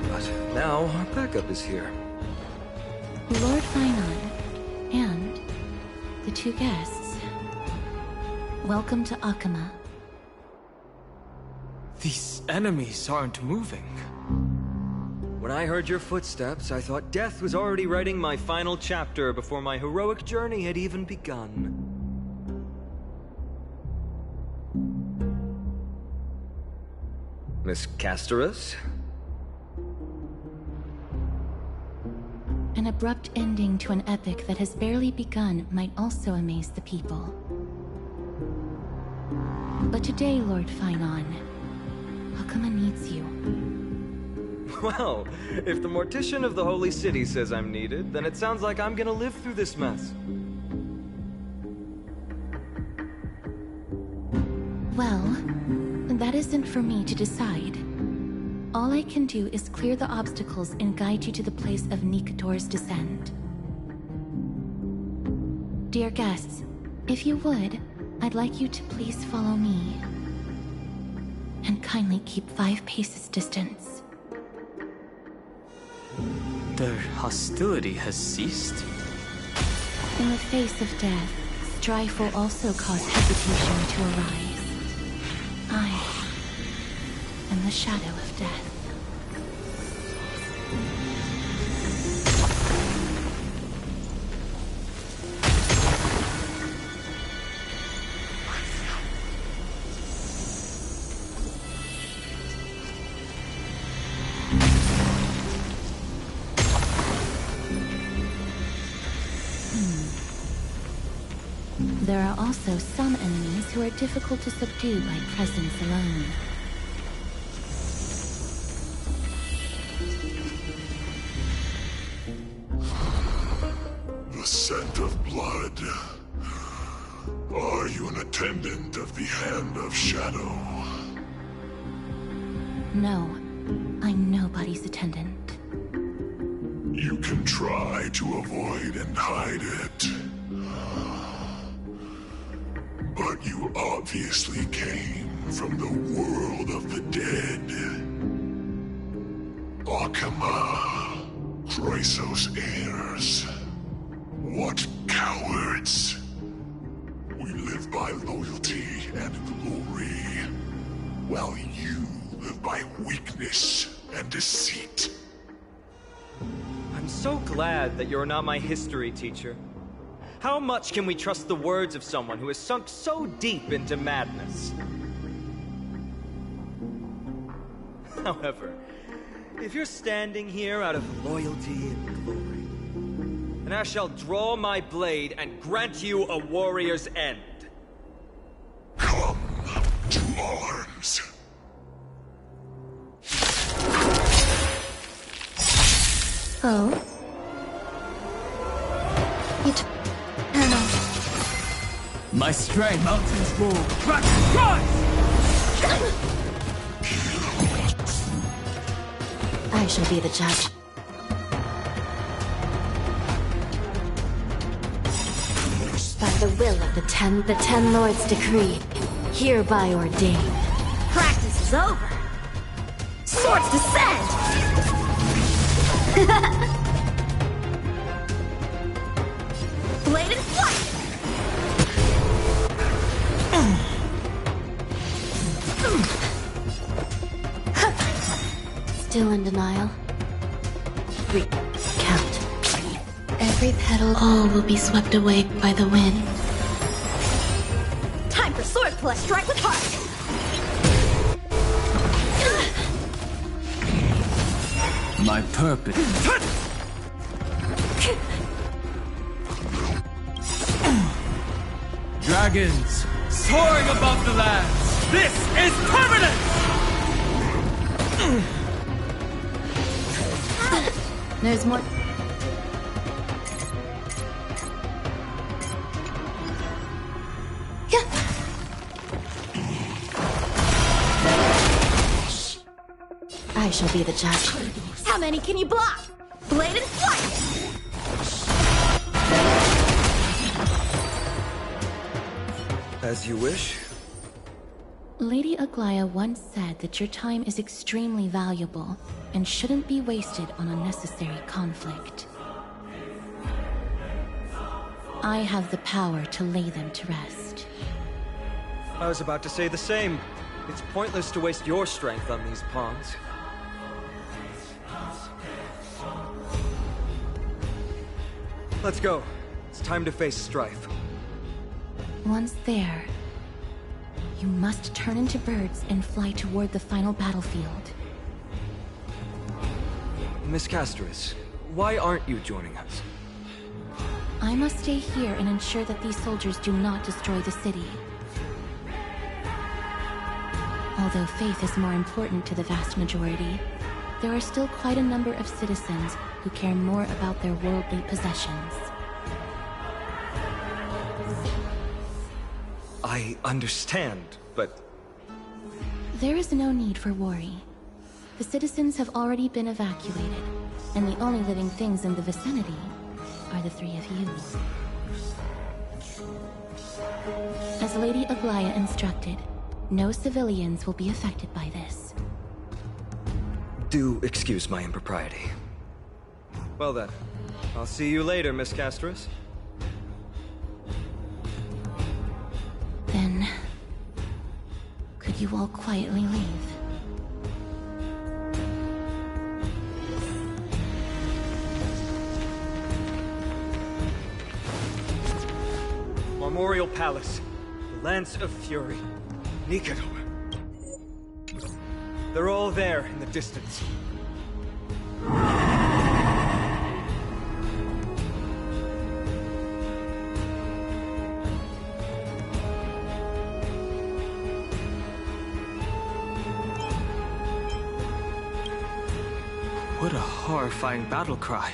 But now our backup is here. Lord Finon, and the two guests. Welcome to Akama. These enemies aren't moving. When I heard your footsteps, I thought death was already writing my final chapter before my heroic journey had even begun. Miss Casterus? An abrupt ending to an epic that has barely begun might also amaze the people. But today, Lord Finon, Akama needs you. Well, if the Mortician of the Holy City says I'm needed, then it sounds like I'm gonna live through this mess. Well, that isn't for me to decide. All I can do is clear the obstacles and guide you to the place of Nikador's descent. Dear guests, if you would, I'd like you to please follow me. And kindly keep 5 paces distance. Their hostility has ceased? In the face of death, strife will also cause hesitation to arise. I am the shadow of death. There are also some enemies who are difficult to subdue by presence alone. The scent of blood. Are you an attendant of the Hand of Shadow? No, I'm nobody's attendant. You can try to avoid and hide it. But you obviously came from the world of the dead. Akama, Chrysos heirs. What cowards! We live by loyalty and glory, while you live by weakness and deceit. I'm so glad that you're not my history teacher. How much can we trust the words of someone who has sunk so deep into madness? However, If you're standing here out of loyalty and glory, then I shall draw my blade and grant you a warrior's end. Come to arms. Oh? Eternal. My strength. Mountains roll. Crack! Rise! I shall be the judge. By the will of the ten lords decree, hereby ordained. Practice is over. Swords descend! Blade in flight! Still in denial. Recount. Every petal, all will be swept away by the wind. Time for swordplay! Strike with heart! My purpose. Dragons soaring above the lands. This is permanent! There's more. I shall be the judge. How many can you block? Blade in flight! As you wish. Lady Aglaya once said that your time is extremely valuable and shouldn't be wasted on unnecessary conflict. I have the power to lay them to rest. I was about to say the same. It's pointless to waste your strength on these pawns. Let's go. It's time to face strife. Once there, you must turn into birds and fly toward the final battlefield. Miss Castris, why aren't you joining us? I must stay here and ensure that these soldiers do not destroy the city. Although faith is more important to the vast majority, there are still quite a number of citizens who care more about their worldly possessions. I understand, but... There is no need for worry. The citizens have already been evacuated, and the only living things in the vicinity are the three of you. As Lady Aglaya instructed, no civilians will be affected by this. Do excuse my impropriety. Well then, I'll see you later, Miss Castris. Then, could you all quietly leave? Memorial Palace, the Lance of Fury, Nikador. They're all there in the distance. What a horrifying battle cry.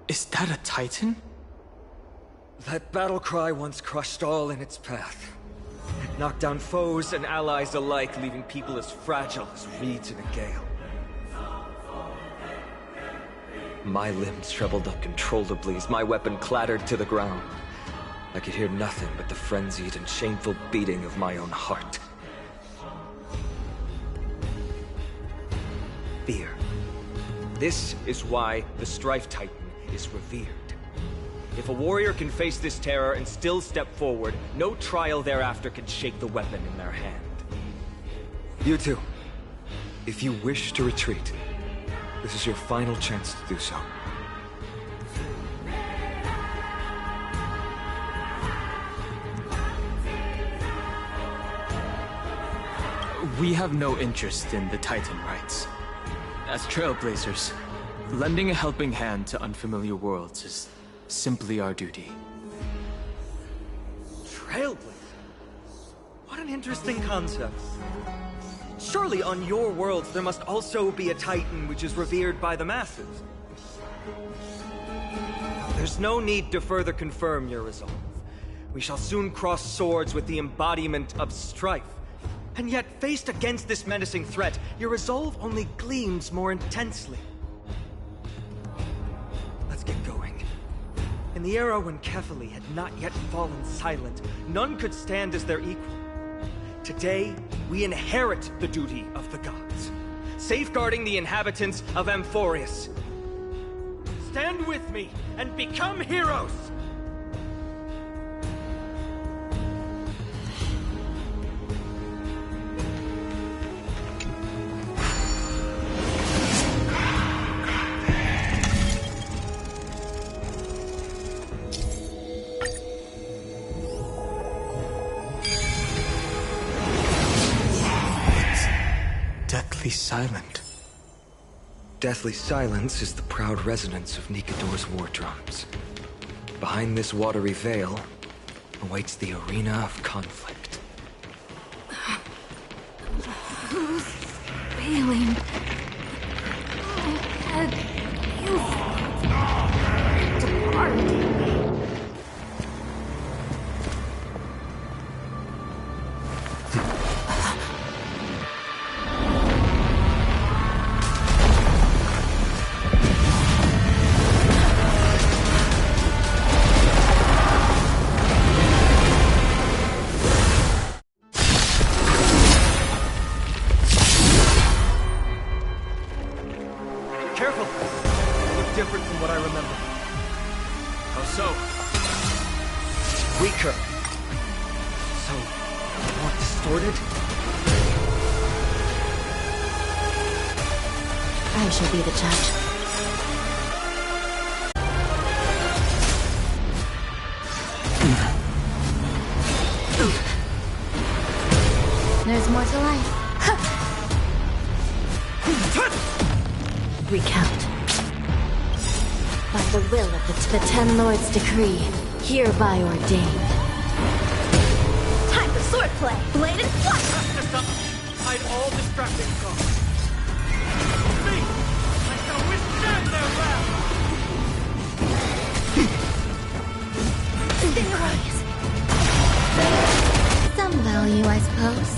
Is that a Titan? That battle cry once crushed all in its path. It knocked down foes and allies alike, leaving people as fragile as reeds in a gale. My limbs trembled uncontrollably as my weapon clattered to the ground. I could hear nothing but the frenzied and shameful beating of my own heart. Fear. This is why the Strife Titan is revered. If a warrior can face this terror and still step forward, no trial thereafter can shake the weapon in their hand. You two, if you wish to retreat, this is your final chance to do so. We have no interest in the Titan rights. As trailblazers, lending a helping hand to unfamiliar worlds is simply our duty. Trailblazer? What an interesting concept. Surely on your worlds there must also be a Titan which is revered by the masses. There's no need to further confirm your resolve. We shall soon cross swords with the embodiment of strife. And yet, faced against this menacing threat, your resolve only gleams more intensely. Let's get going. In the era when Kefali had not yet fallen silent, none could stand as their equal. Today, we inherit the duty of the gods, safeguarding the inhabitants of Amphorius. Stand with me and become heroes! Deathly silent. Deathly silence is the proud resonance of Nikador's war drums. Behind this watery veil awaits the arena of conflict. Who's failing? My head feels depart. Careful! You look different from what I remember. How so? Weaker. So, more distorted? I shall be the judge. There's more to life. Recount. By the will of the Ten Lords' decree, hereby ordained. Time for swordplay! Blade and flush! Hide all distracting thoughts. Me! I shall withstand their wrath! Theorize. Some value, I suppose.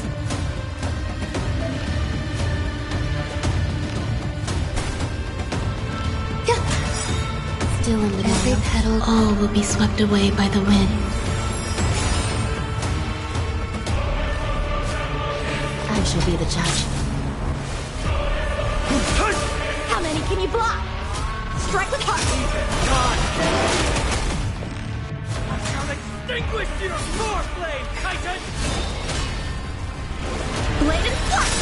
Still in the every petal, all will be swept away by the wind. I shall be the judge. How many can you block? Strike with heart! God! I shall extinguish your core flame, Titan! Blade and flush!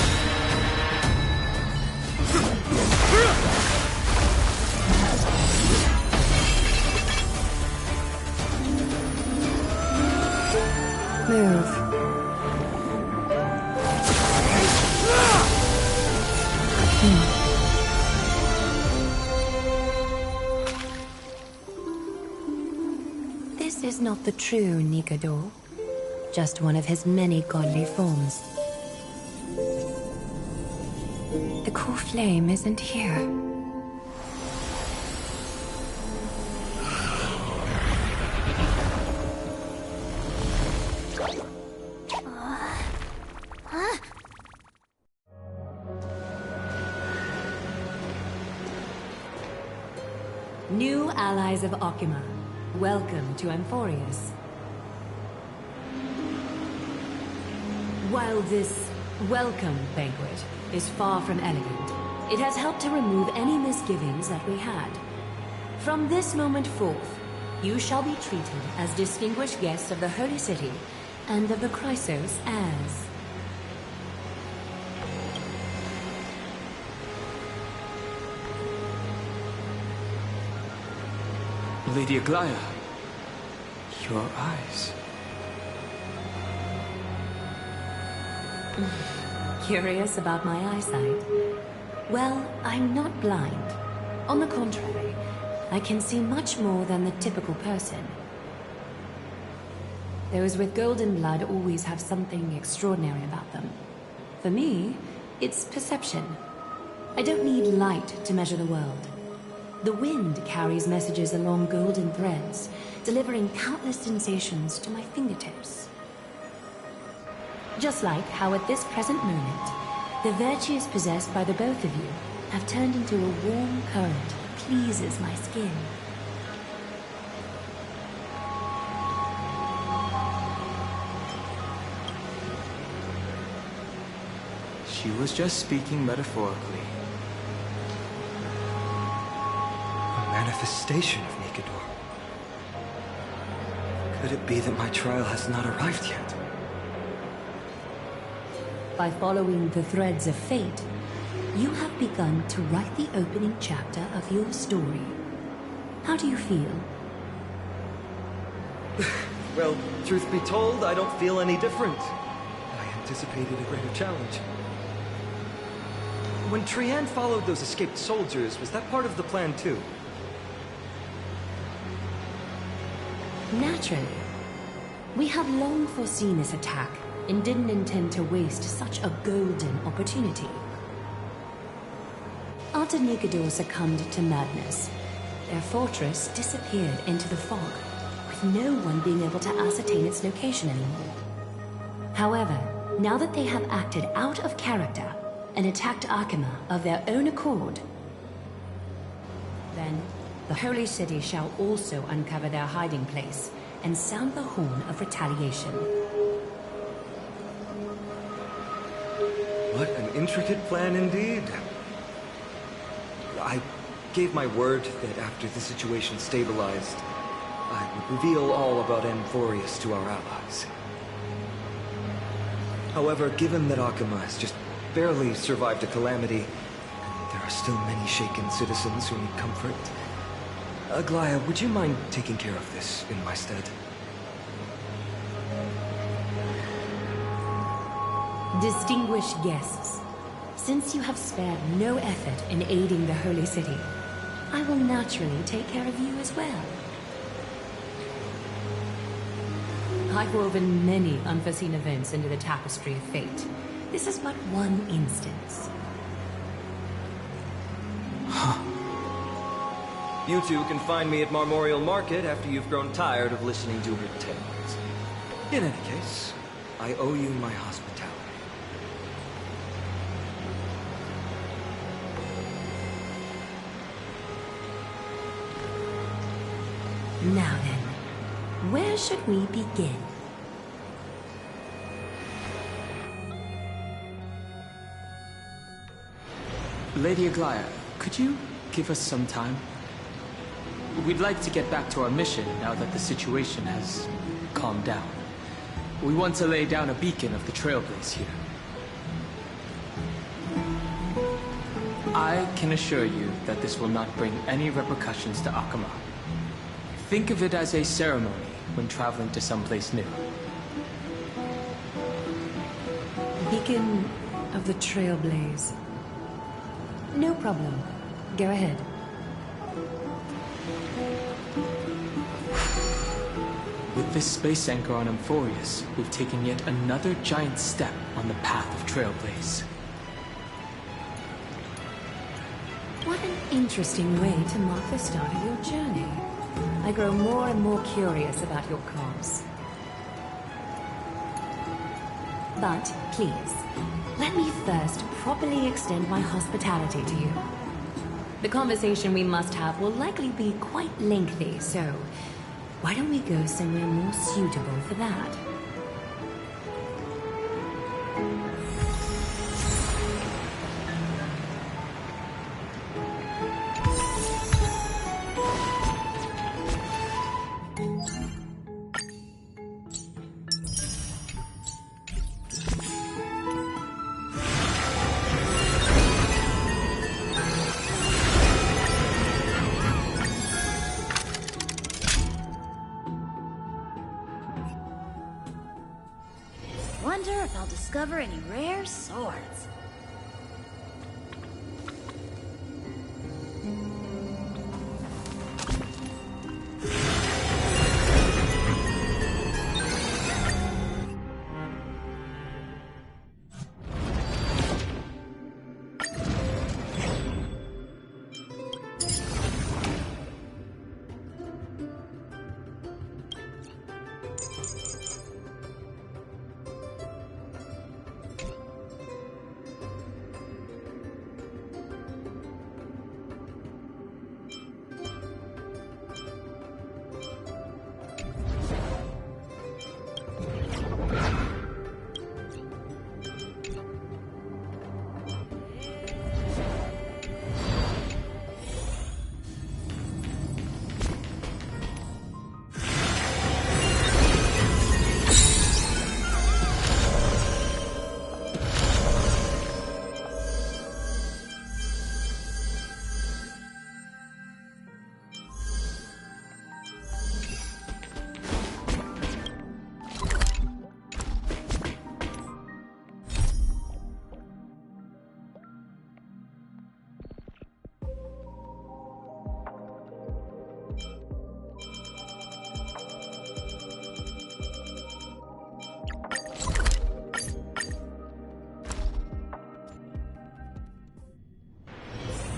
Move. This is not the true Nikador, just one of his many godly forms. The core flame isn't here. New allies of Okima, welcome to Amphorius. While this welcome banquet is far from elegant, it has helped to remove any misgivings that we had. From this moment forth, you shall be treated as distinguished guests of the Holy City and of the Chrysos as... Lady Aglaya, your eyes. Curious about my eyesight? Well, I'm not blind. On the contrary, I can see much more than the typical person. Those with golden blood always have something extraordinary about them. For me, it's perception. I don't need light to measure the world. The wind carries messages along golden threads, delivering countless sensations to my fingertips. Just like how at this present moment, the virtues possessed by the both of you have turned into a warm current that pleases my skin. She was just speaking metaphorically. A manifestation of Nikador. Could it be that my trial has not arrived yet? By following the threads of fate, you have begun to write the opening chapter of your story. How do you feel? Well, truth be told, I don't feel any different. I anticipated a greater challenge. When Trianne followed those escaped soldiers, was that part of the plan too? Naturally. We have long foreseen this attack and didn't intend to waste such a golden opportunity. After Nikador succumbed to madness, their fortress disappeared into the fog, with no one being able to ascertain its location anymore. However, now that they have acted out of character and attacked Arkema of their own accord, then the Holy City shall also uncover their hiding place and sound the horn of retaliation. What an intricate plan indeed. I gave my word that after the situation stabilized, I would reveal all about Amphorius to our allies. However, given that Arkema has just barely survived a calamity, and there are still many shaken citizens who need comfort, Aglaya, would you mind taking care of this in my stead? Distinguished guests, since you have spared no effort in aiding the Holy City, I will naturally take care of you as well. I've woven many unforeseen events into the tapestry of fate. This is but one instance. You two can find me at Marmorial Market after you've grown tired of listening to her tales. In any case, I owe you my hospitality. Now then, where should we begin? Lady Aglaya, could you give us some time? We'd like to get back to our mission now that the situation has calmed down. We want to lay down a beacon of the Trailblaze here. I can assure you that this will not bring any repercussions to Arkema. Think of it as a ceremony when traveling to someplace new. Beacon of the Trailblaze. No problem. Go ahead. With this space anchor on Amphorius, we've taken yet another giant step on the path of Trailblaze. What an interesting way to mark the start of your journey. I grow more and more curious about your cause. But, please, let me first properly extend my hospitality to you. The conversation we must have will likely be quite lengthy, so why don't we go somewhere more suitable for that? Wonder if I'll discover any rare swords.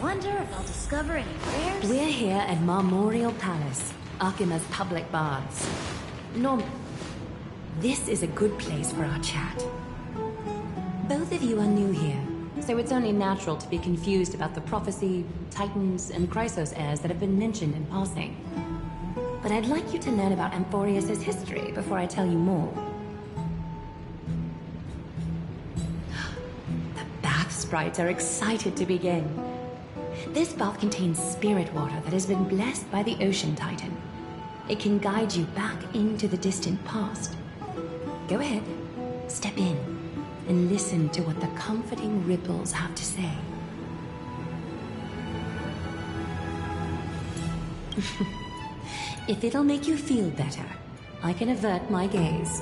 wonder if I'll discover any rares? We're here at Memorial Palace, Akima's public baths. This is a good place for our chat. Both of you are new here, so it's only natural to be confused about the prophecy, titans, and Chrysos heirs that have been mentioned in passing. But I'd like you to learn about Amphorius' history before I tell you more. The bath sprites are excited to begin. This bath contains spirit water that has been blessed by the Ocean Titan. It can guide you back into the distant past. Go ahead, step in, and listen to what the comforting ripples have to say. If it'll make you feel better, I can avert my gaze.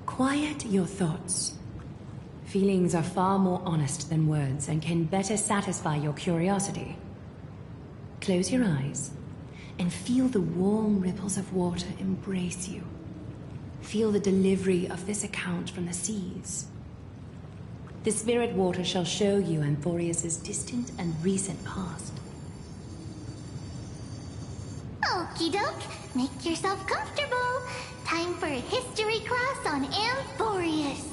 Quiet your thoughts. Feelings are far more honest than words and can better satisfy your curiosity. Close your eyes and feel the warm ripples of water embrace you. Feel the delivery of this account from the seas. The spirit water shall show you Amphorius' distant and recent past. Okie doke, make yourself comfortable. Time for a history class on Amphorius.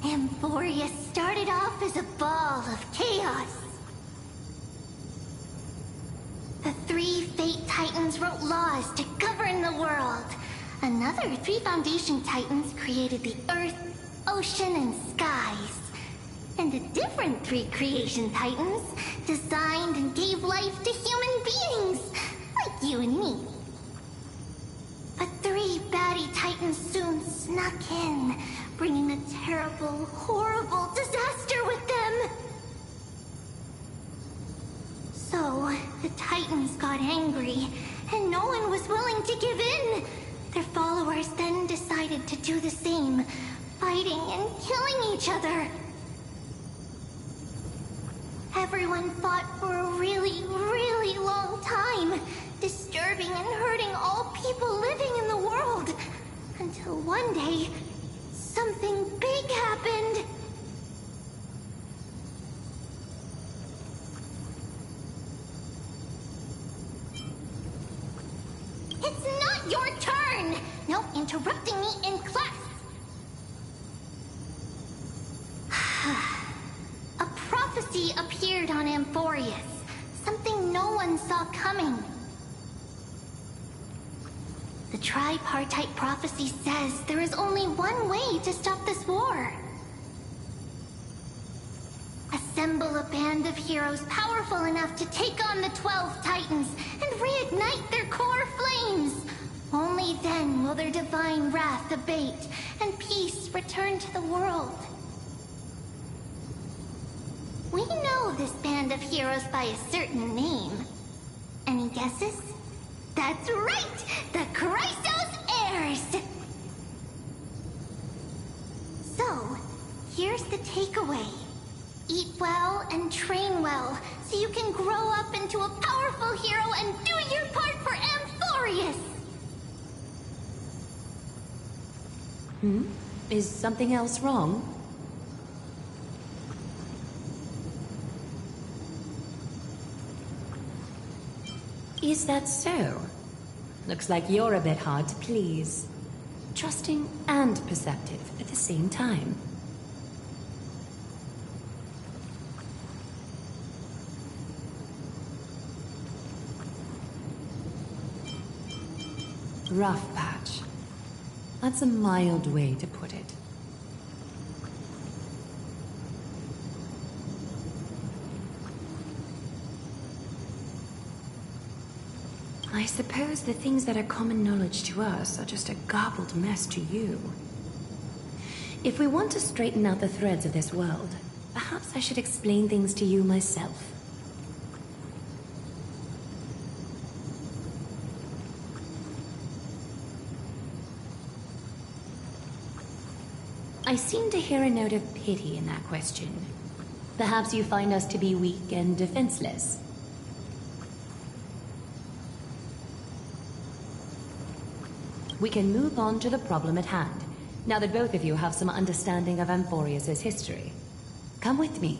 Amphorius started off as a ball of chaos. The 3 Fate Titans wrote laws to govern the world. Another 3 Foundation Titans created the Earth, Ocean, and Skies. And a different 3 Creation Titans designed and gave life to human beings, like you and me. But 3 baddie Titans soon snuck in, bringing a terrible, horrible disaster with them. So, the Titans got angry, and no one was willing to give in. Their followers then decided to do the same, fighting and killing each other. Everyone fought for a really, really long time, disturbing and hurting all people living in the world. Until one day, something big happened. It's not your turn! No interrupting me in class! A prophecy appeared on Amphorius. Something no one saw coming. The tripartite prophecy says there is only one way to stop this war. Assemble a band of heroes powerful enough to take on the 12 Titans and reignite their core flames. Only then will their divine wrath abate and peace return to the world. We know this band of heroes by a certain name. Any guesses? That's right! The Chrysos heirs! So, here's the takeaway. Eat well and train well, so you can grow up into a powerful hero and do your part for Amphorius! Is something else wrong? Is that so? Looks like you're a bit hard to please. Trusting and perceptive at the same time. Rough patch. That's a mild way to put it. I suppose the things that are common knowledge to us are just a garbled mess to you. If we want to straighten out the threads of this world, perhaps I should explain things to you myself. I seem to hear a note of pity in that question. Perhaps you find us to be weak and defenseless. we can move on to the problem at hand, now that both of you have some understanding of Amphorius' history. Come with me.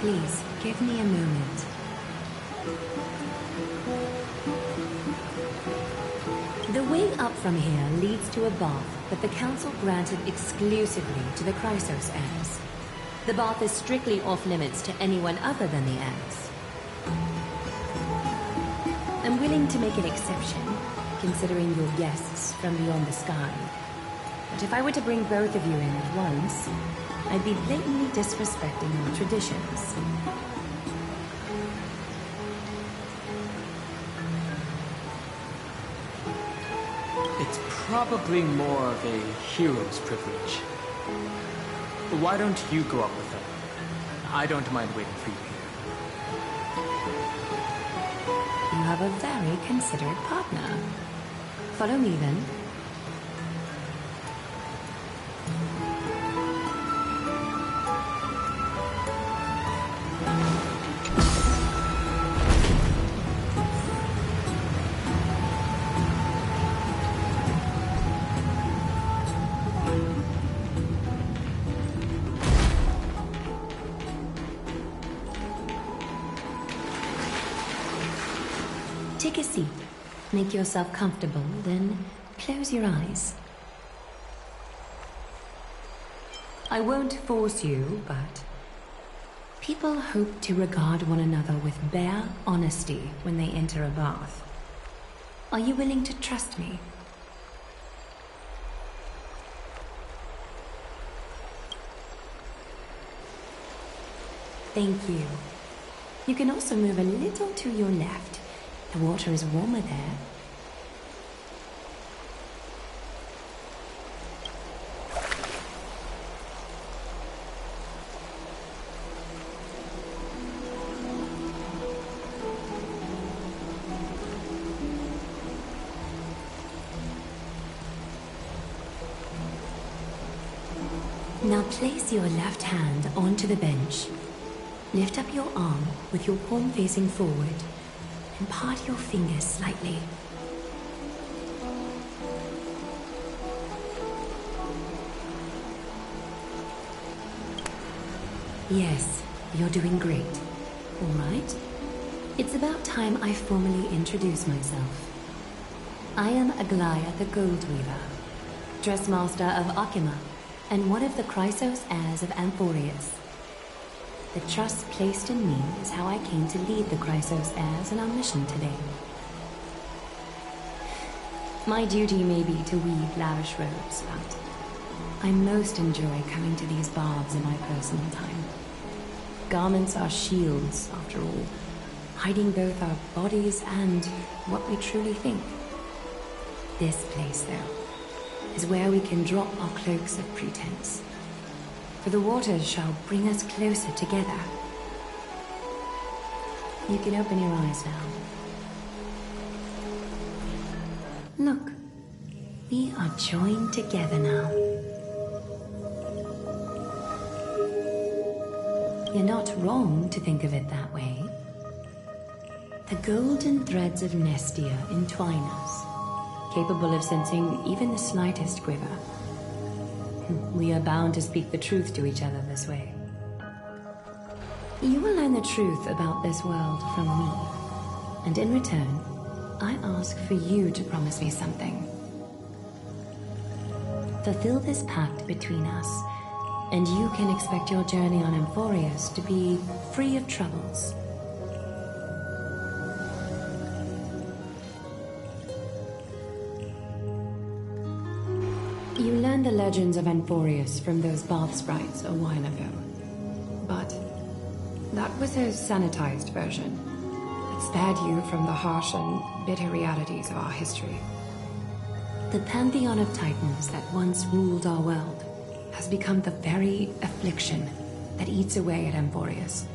Please, give me a moment. The way up from here leads to a bath that the Council granted exclusively to the Chrysos heirs. The bath is strictly off-limits to anyone other than the heirs. I'm willing to make an exception, considering your guests from beyond the sky. But if I were to bring both of you in at once, I'd be blatantly disrespecting our traditions. It's probably more of a hero's privilege. Why don't you go up with them? I don't mind waiting for you here. You have a very considerate partner. Follow me then. Take a seat. Make yourself comfortable, then close your eyes. I won't force you, but people hope to regard one another with bare honesty when they enter a bath. Are you willing to trust me? Thank you. You can also move a little to your left. The water is warmer there. Now place your left hand onto the bench. Lift up your arm with your palm facing forward and part your fingers slightly. Yes, you're doing great. All right. It's about time I formally introduce myself. I am Aglaya the Gold Weaver, Dressmaster of Akima, and one of the Chrysos heirs of Amphorius. The trust placed in me is how I came to lead the Chrysos heirs in our mission today. My duty may be to weave lavish robes, but I most enjoy coming to these baths in my personal time. Garments are shields, after all, hiding both our bodies and what we truly think. This place, though, is where we can drop our cloaks of pretense. For the waters shall bring us closer together. You can open your eyes now. Look, we are joined together now. You're not wrong to think of it that way. The golden threads of Nestia entwine us, capable of sensing even the slightest quiver. We are bound to speak the truth to each other this way. You will learn the truth about this world from me, and in return, I ask for you to promise me something. Fulfill this pact between us, and you can expect your journey on Amphorius to be free of troubles. You learned the legends of Amphorius from those bath sprites a while ago. but that was a sanitized version. It spared you from the harsh and bitter realities of our history. The pantheon of titans that once ruled our world has become the very affliction that eats away at Amphorius.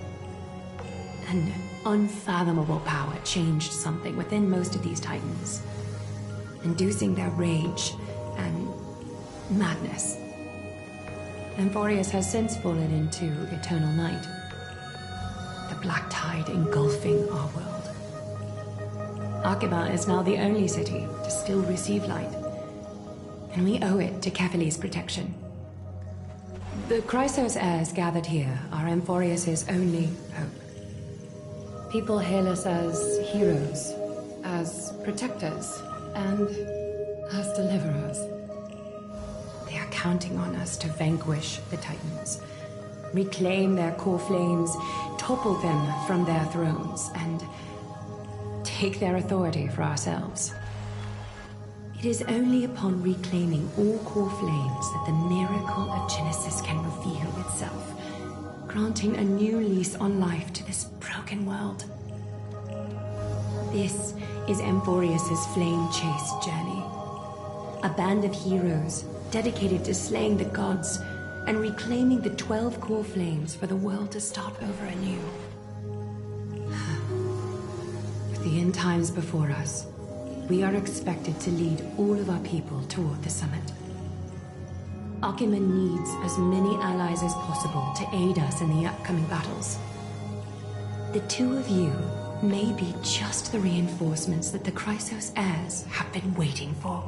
An unfathomable power changed something within most of these titans, inducing their rage and madness. Amphorius has since fallen into eternal night, the black tide engulfing our world. Arkema is now the only city to still receive light, and we owe it to Kefali's protection. The Chrysos heirs gathered here are Amphorius' only hope. People hail us as heroes, as protectors, and as deliverers. They are counting on us to vanquish the Titans, reclaim their core flames, topple them from their thrones, and take their authority for ourselves. It is only upon reclaiming all core flames that the miracle of Genesis can reveal itself, granting a new lease on life to this broken world. This is Amphorius' flame chase journey. A band of heroes dedicated to slaying the gods and reclaiming the 12 core flames for the world to start over anew. With the end times before us, we are expected to lead all of our people toward the summit. Arkema needs as many allies as possible to aid us in the upcoming battles. The two of you may be just the reinforcements that the Chrysos heirs have been waiting for.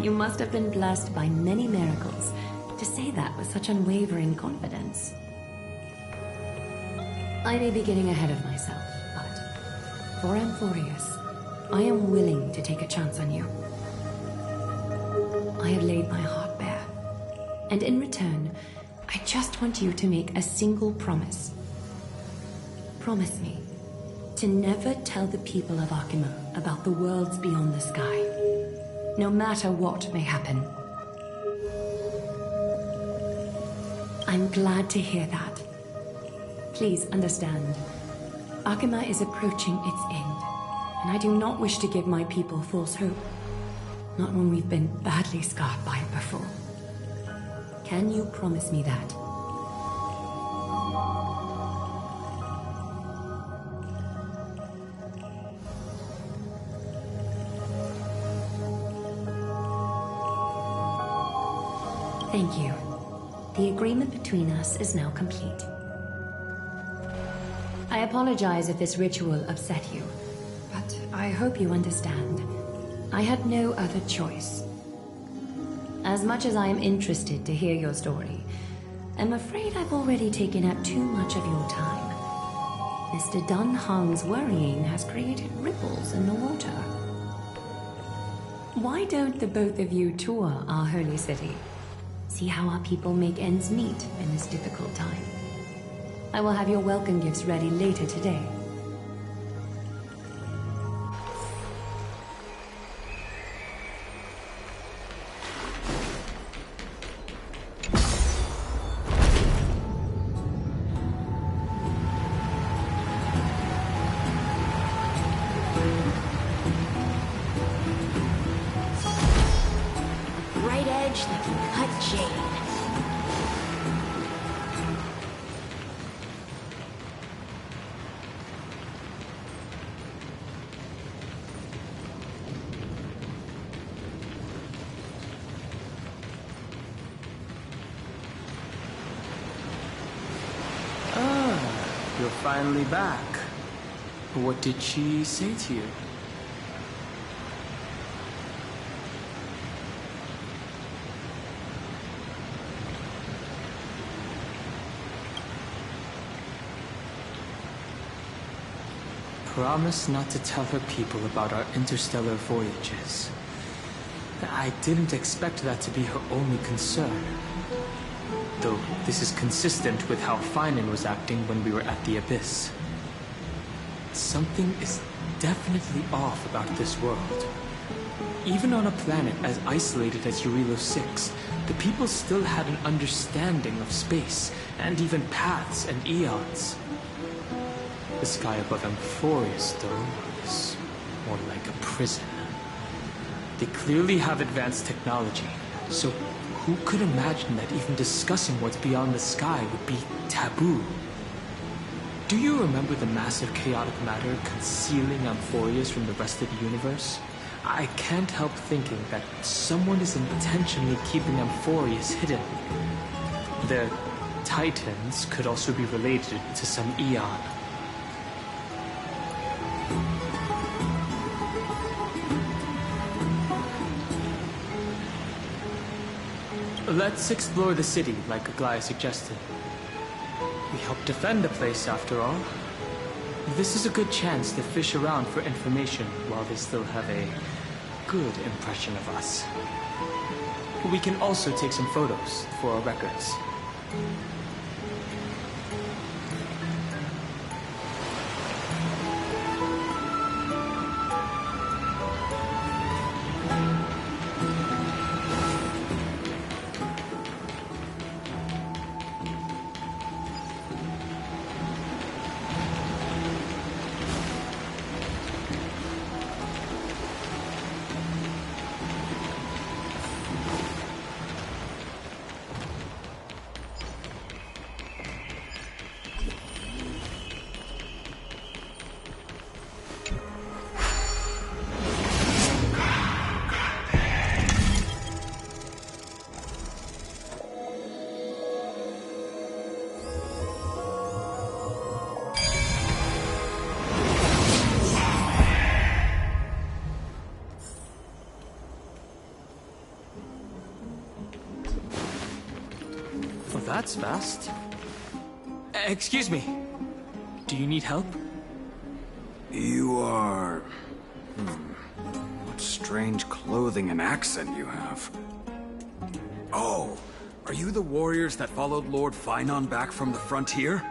You must have been blessed by many miracles to say that with such unwavering confidence. I may be getting ahead of myself, but for Amphorius, I am willing to take a chance on you. I have laid my heart bare, and in return, I just want you to make a single promise. Promise me to never tell the people of Arkema about the worlds beyond the sky, no matter what may happen. I'm glad to hear that. Please understand, Arkema is approaching its end, and I do not wish to give my people false hope. Not when we've been badly scarred by it before. Can you promise me that? Thank you. The agreement between us is now complete. I apologize if this ritual upset you, but I hope you understand. I had no other choice. As much as I am interested to hear your story, I'm afraid I've already taken up too much of your time. Mr. Dunhang's worrying has created ripples in the water. Why don't the both of you tour our holy city? See how our people make ends meet in this difficult time. I will have your welcome gifts ready later today. Bright edge that can cut jade. You're finally back. What did she say to you? Promise not to tell her people about our interstellar voyages. I didn't expect that to be her only concern. Though this is consistent with how Finan was acting when we were at the Abyss. Something is definitely off about this world. even on a planet as isolated as Eurilo 6, the people still had an understanding of space, and even paths and eons. The sky above Amphorius, though, is more like a prison. They clearly have advanced technology, so who could imagine that even discussing what's beyond the sky would be taboo? Do you remember the massive chaotic matter concealing Amphorius from the rest of the universe? I can't help thinking that someone is intentionally keeping Amphorius hidden. The Titans could also be related to some eon. Let's explore the city, like Aglaya suggested. We help defend the place, after all. This is a good chance to fish around for information while they still have a good impression of us. We can also take some photos for our records. That's fast. Excuse me. Do you need help? You are... What strange clothing and accent you have. Oh, are you the warriors that followed Lord Finon back from the frontier?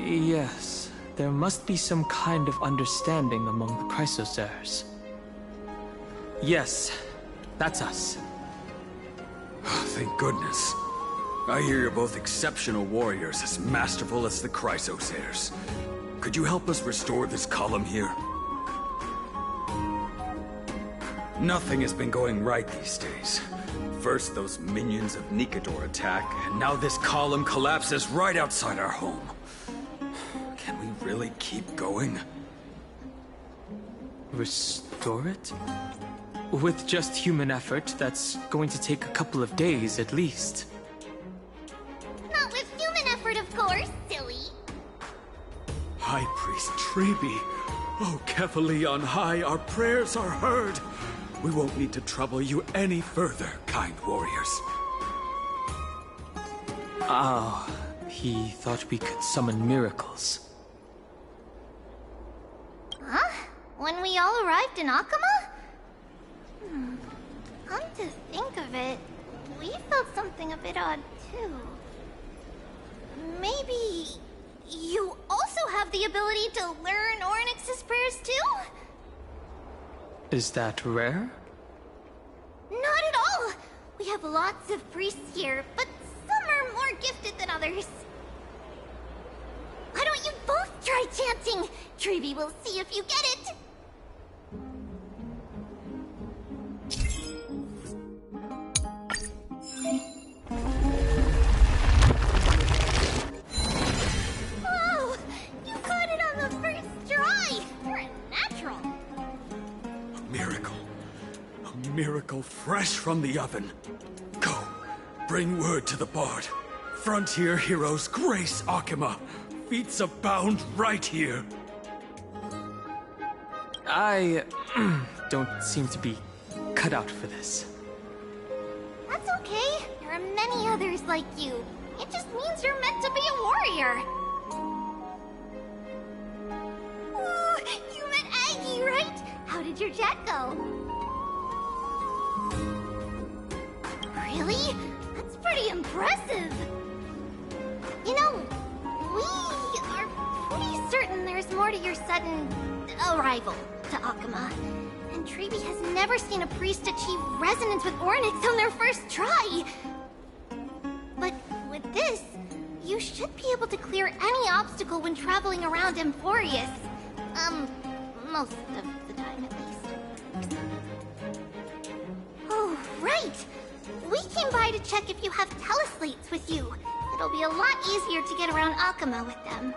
Yes, there must be some kind of understanding among the Chrysosaurs. Yes, that's us. Thank goodness. I hear you're both exceptional warriors, as masterful as the Chrysosaurs. Could you help us restore this column here? Nothing has been going right these days. First, those minions of Nikador attack, and now this column collapses right outside our home. Can we really keep going? Restore it? With just human effort, that's going to take a couple of days at least. Not with human effort, of course, silly. High Priest Trebi. Oh, Kefali on high, our prayers are heard. We won't need to trouble you any further, kind warriors. Oh, he thought we could summon miracles. Huh? When we all arrived in Akama? Come to think of it, we felt something a bit odd too. Maybe you also have the ability to learn Ornyx's prayers too? Is that rare? Not at all! We have lots of priests here, but some are more gifted than others. Why don't you both try chanting? Trebi will see if you get it! Whoa! You caught it on the first try! You're a natural! A miracle. A miracle fresh from the oven. Go, bring word to the Bard. Frontier heroes grace Akama. Feats abound right here. I don't seem to be cut out for this. That's okay. There are many others like you. It just means you're meant to be a warrior. Ooh, you met Aggie, right? How did your jet go? there's more to your sudden arrival to Akuma. And Treeby has never seen a priest achieve resonance with Oryx on their first try. But with this, you should be able to clear any obstacle when traveling around Emporius. Most of the time at least. Oh, right! We came by to check if you have teleslates with you. It'll be a lot easier to get around Akuma with them.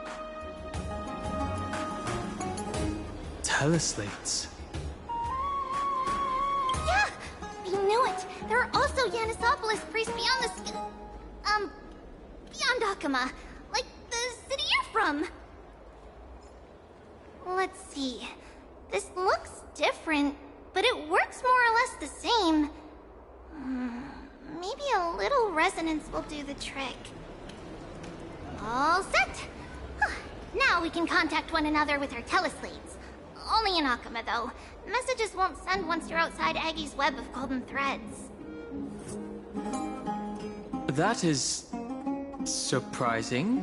Teleslates? Yeah! I knew it! There are also Yanisopolis priests beyond the beyond Akuma. Like the city you're from. Let's see. This looks different, but it works more or less the same. Maybe a little resonance will do the trick. All set! Now we can contact one another with our teleslates. Only in Akuma, though. Messages won't send once you're outside Aggie's web of golden threads. That is... surprising.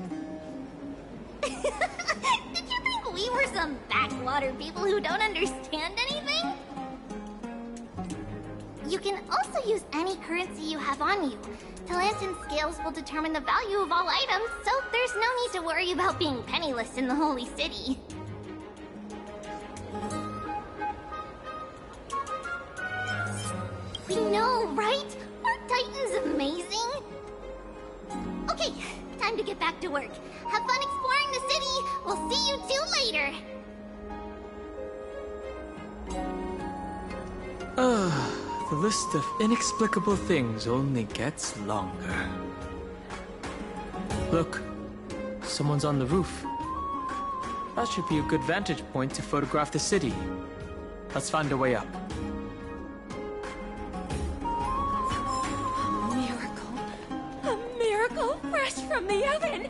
Did you think we were some backwater people who don't understand anything? You can also use any currency you have on you. Talantan scales will determine the value of all items, so there's no need to worry about being penniless in the Holy City. We know, right? Aren't Titans amazing? Okay, time to get back to work. Have fun exploring the city. We'll see you two later. The list of inexplicable things only gets longer. Look, someone's on the roof. That should be a good vantage point to photograph the city. Let's find a way up. A miracle fresh from the oven!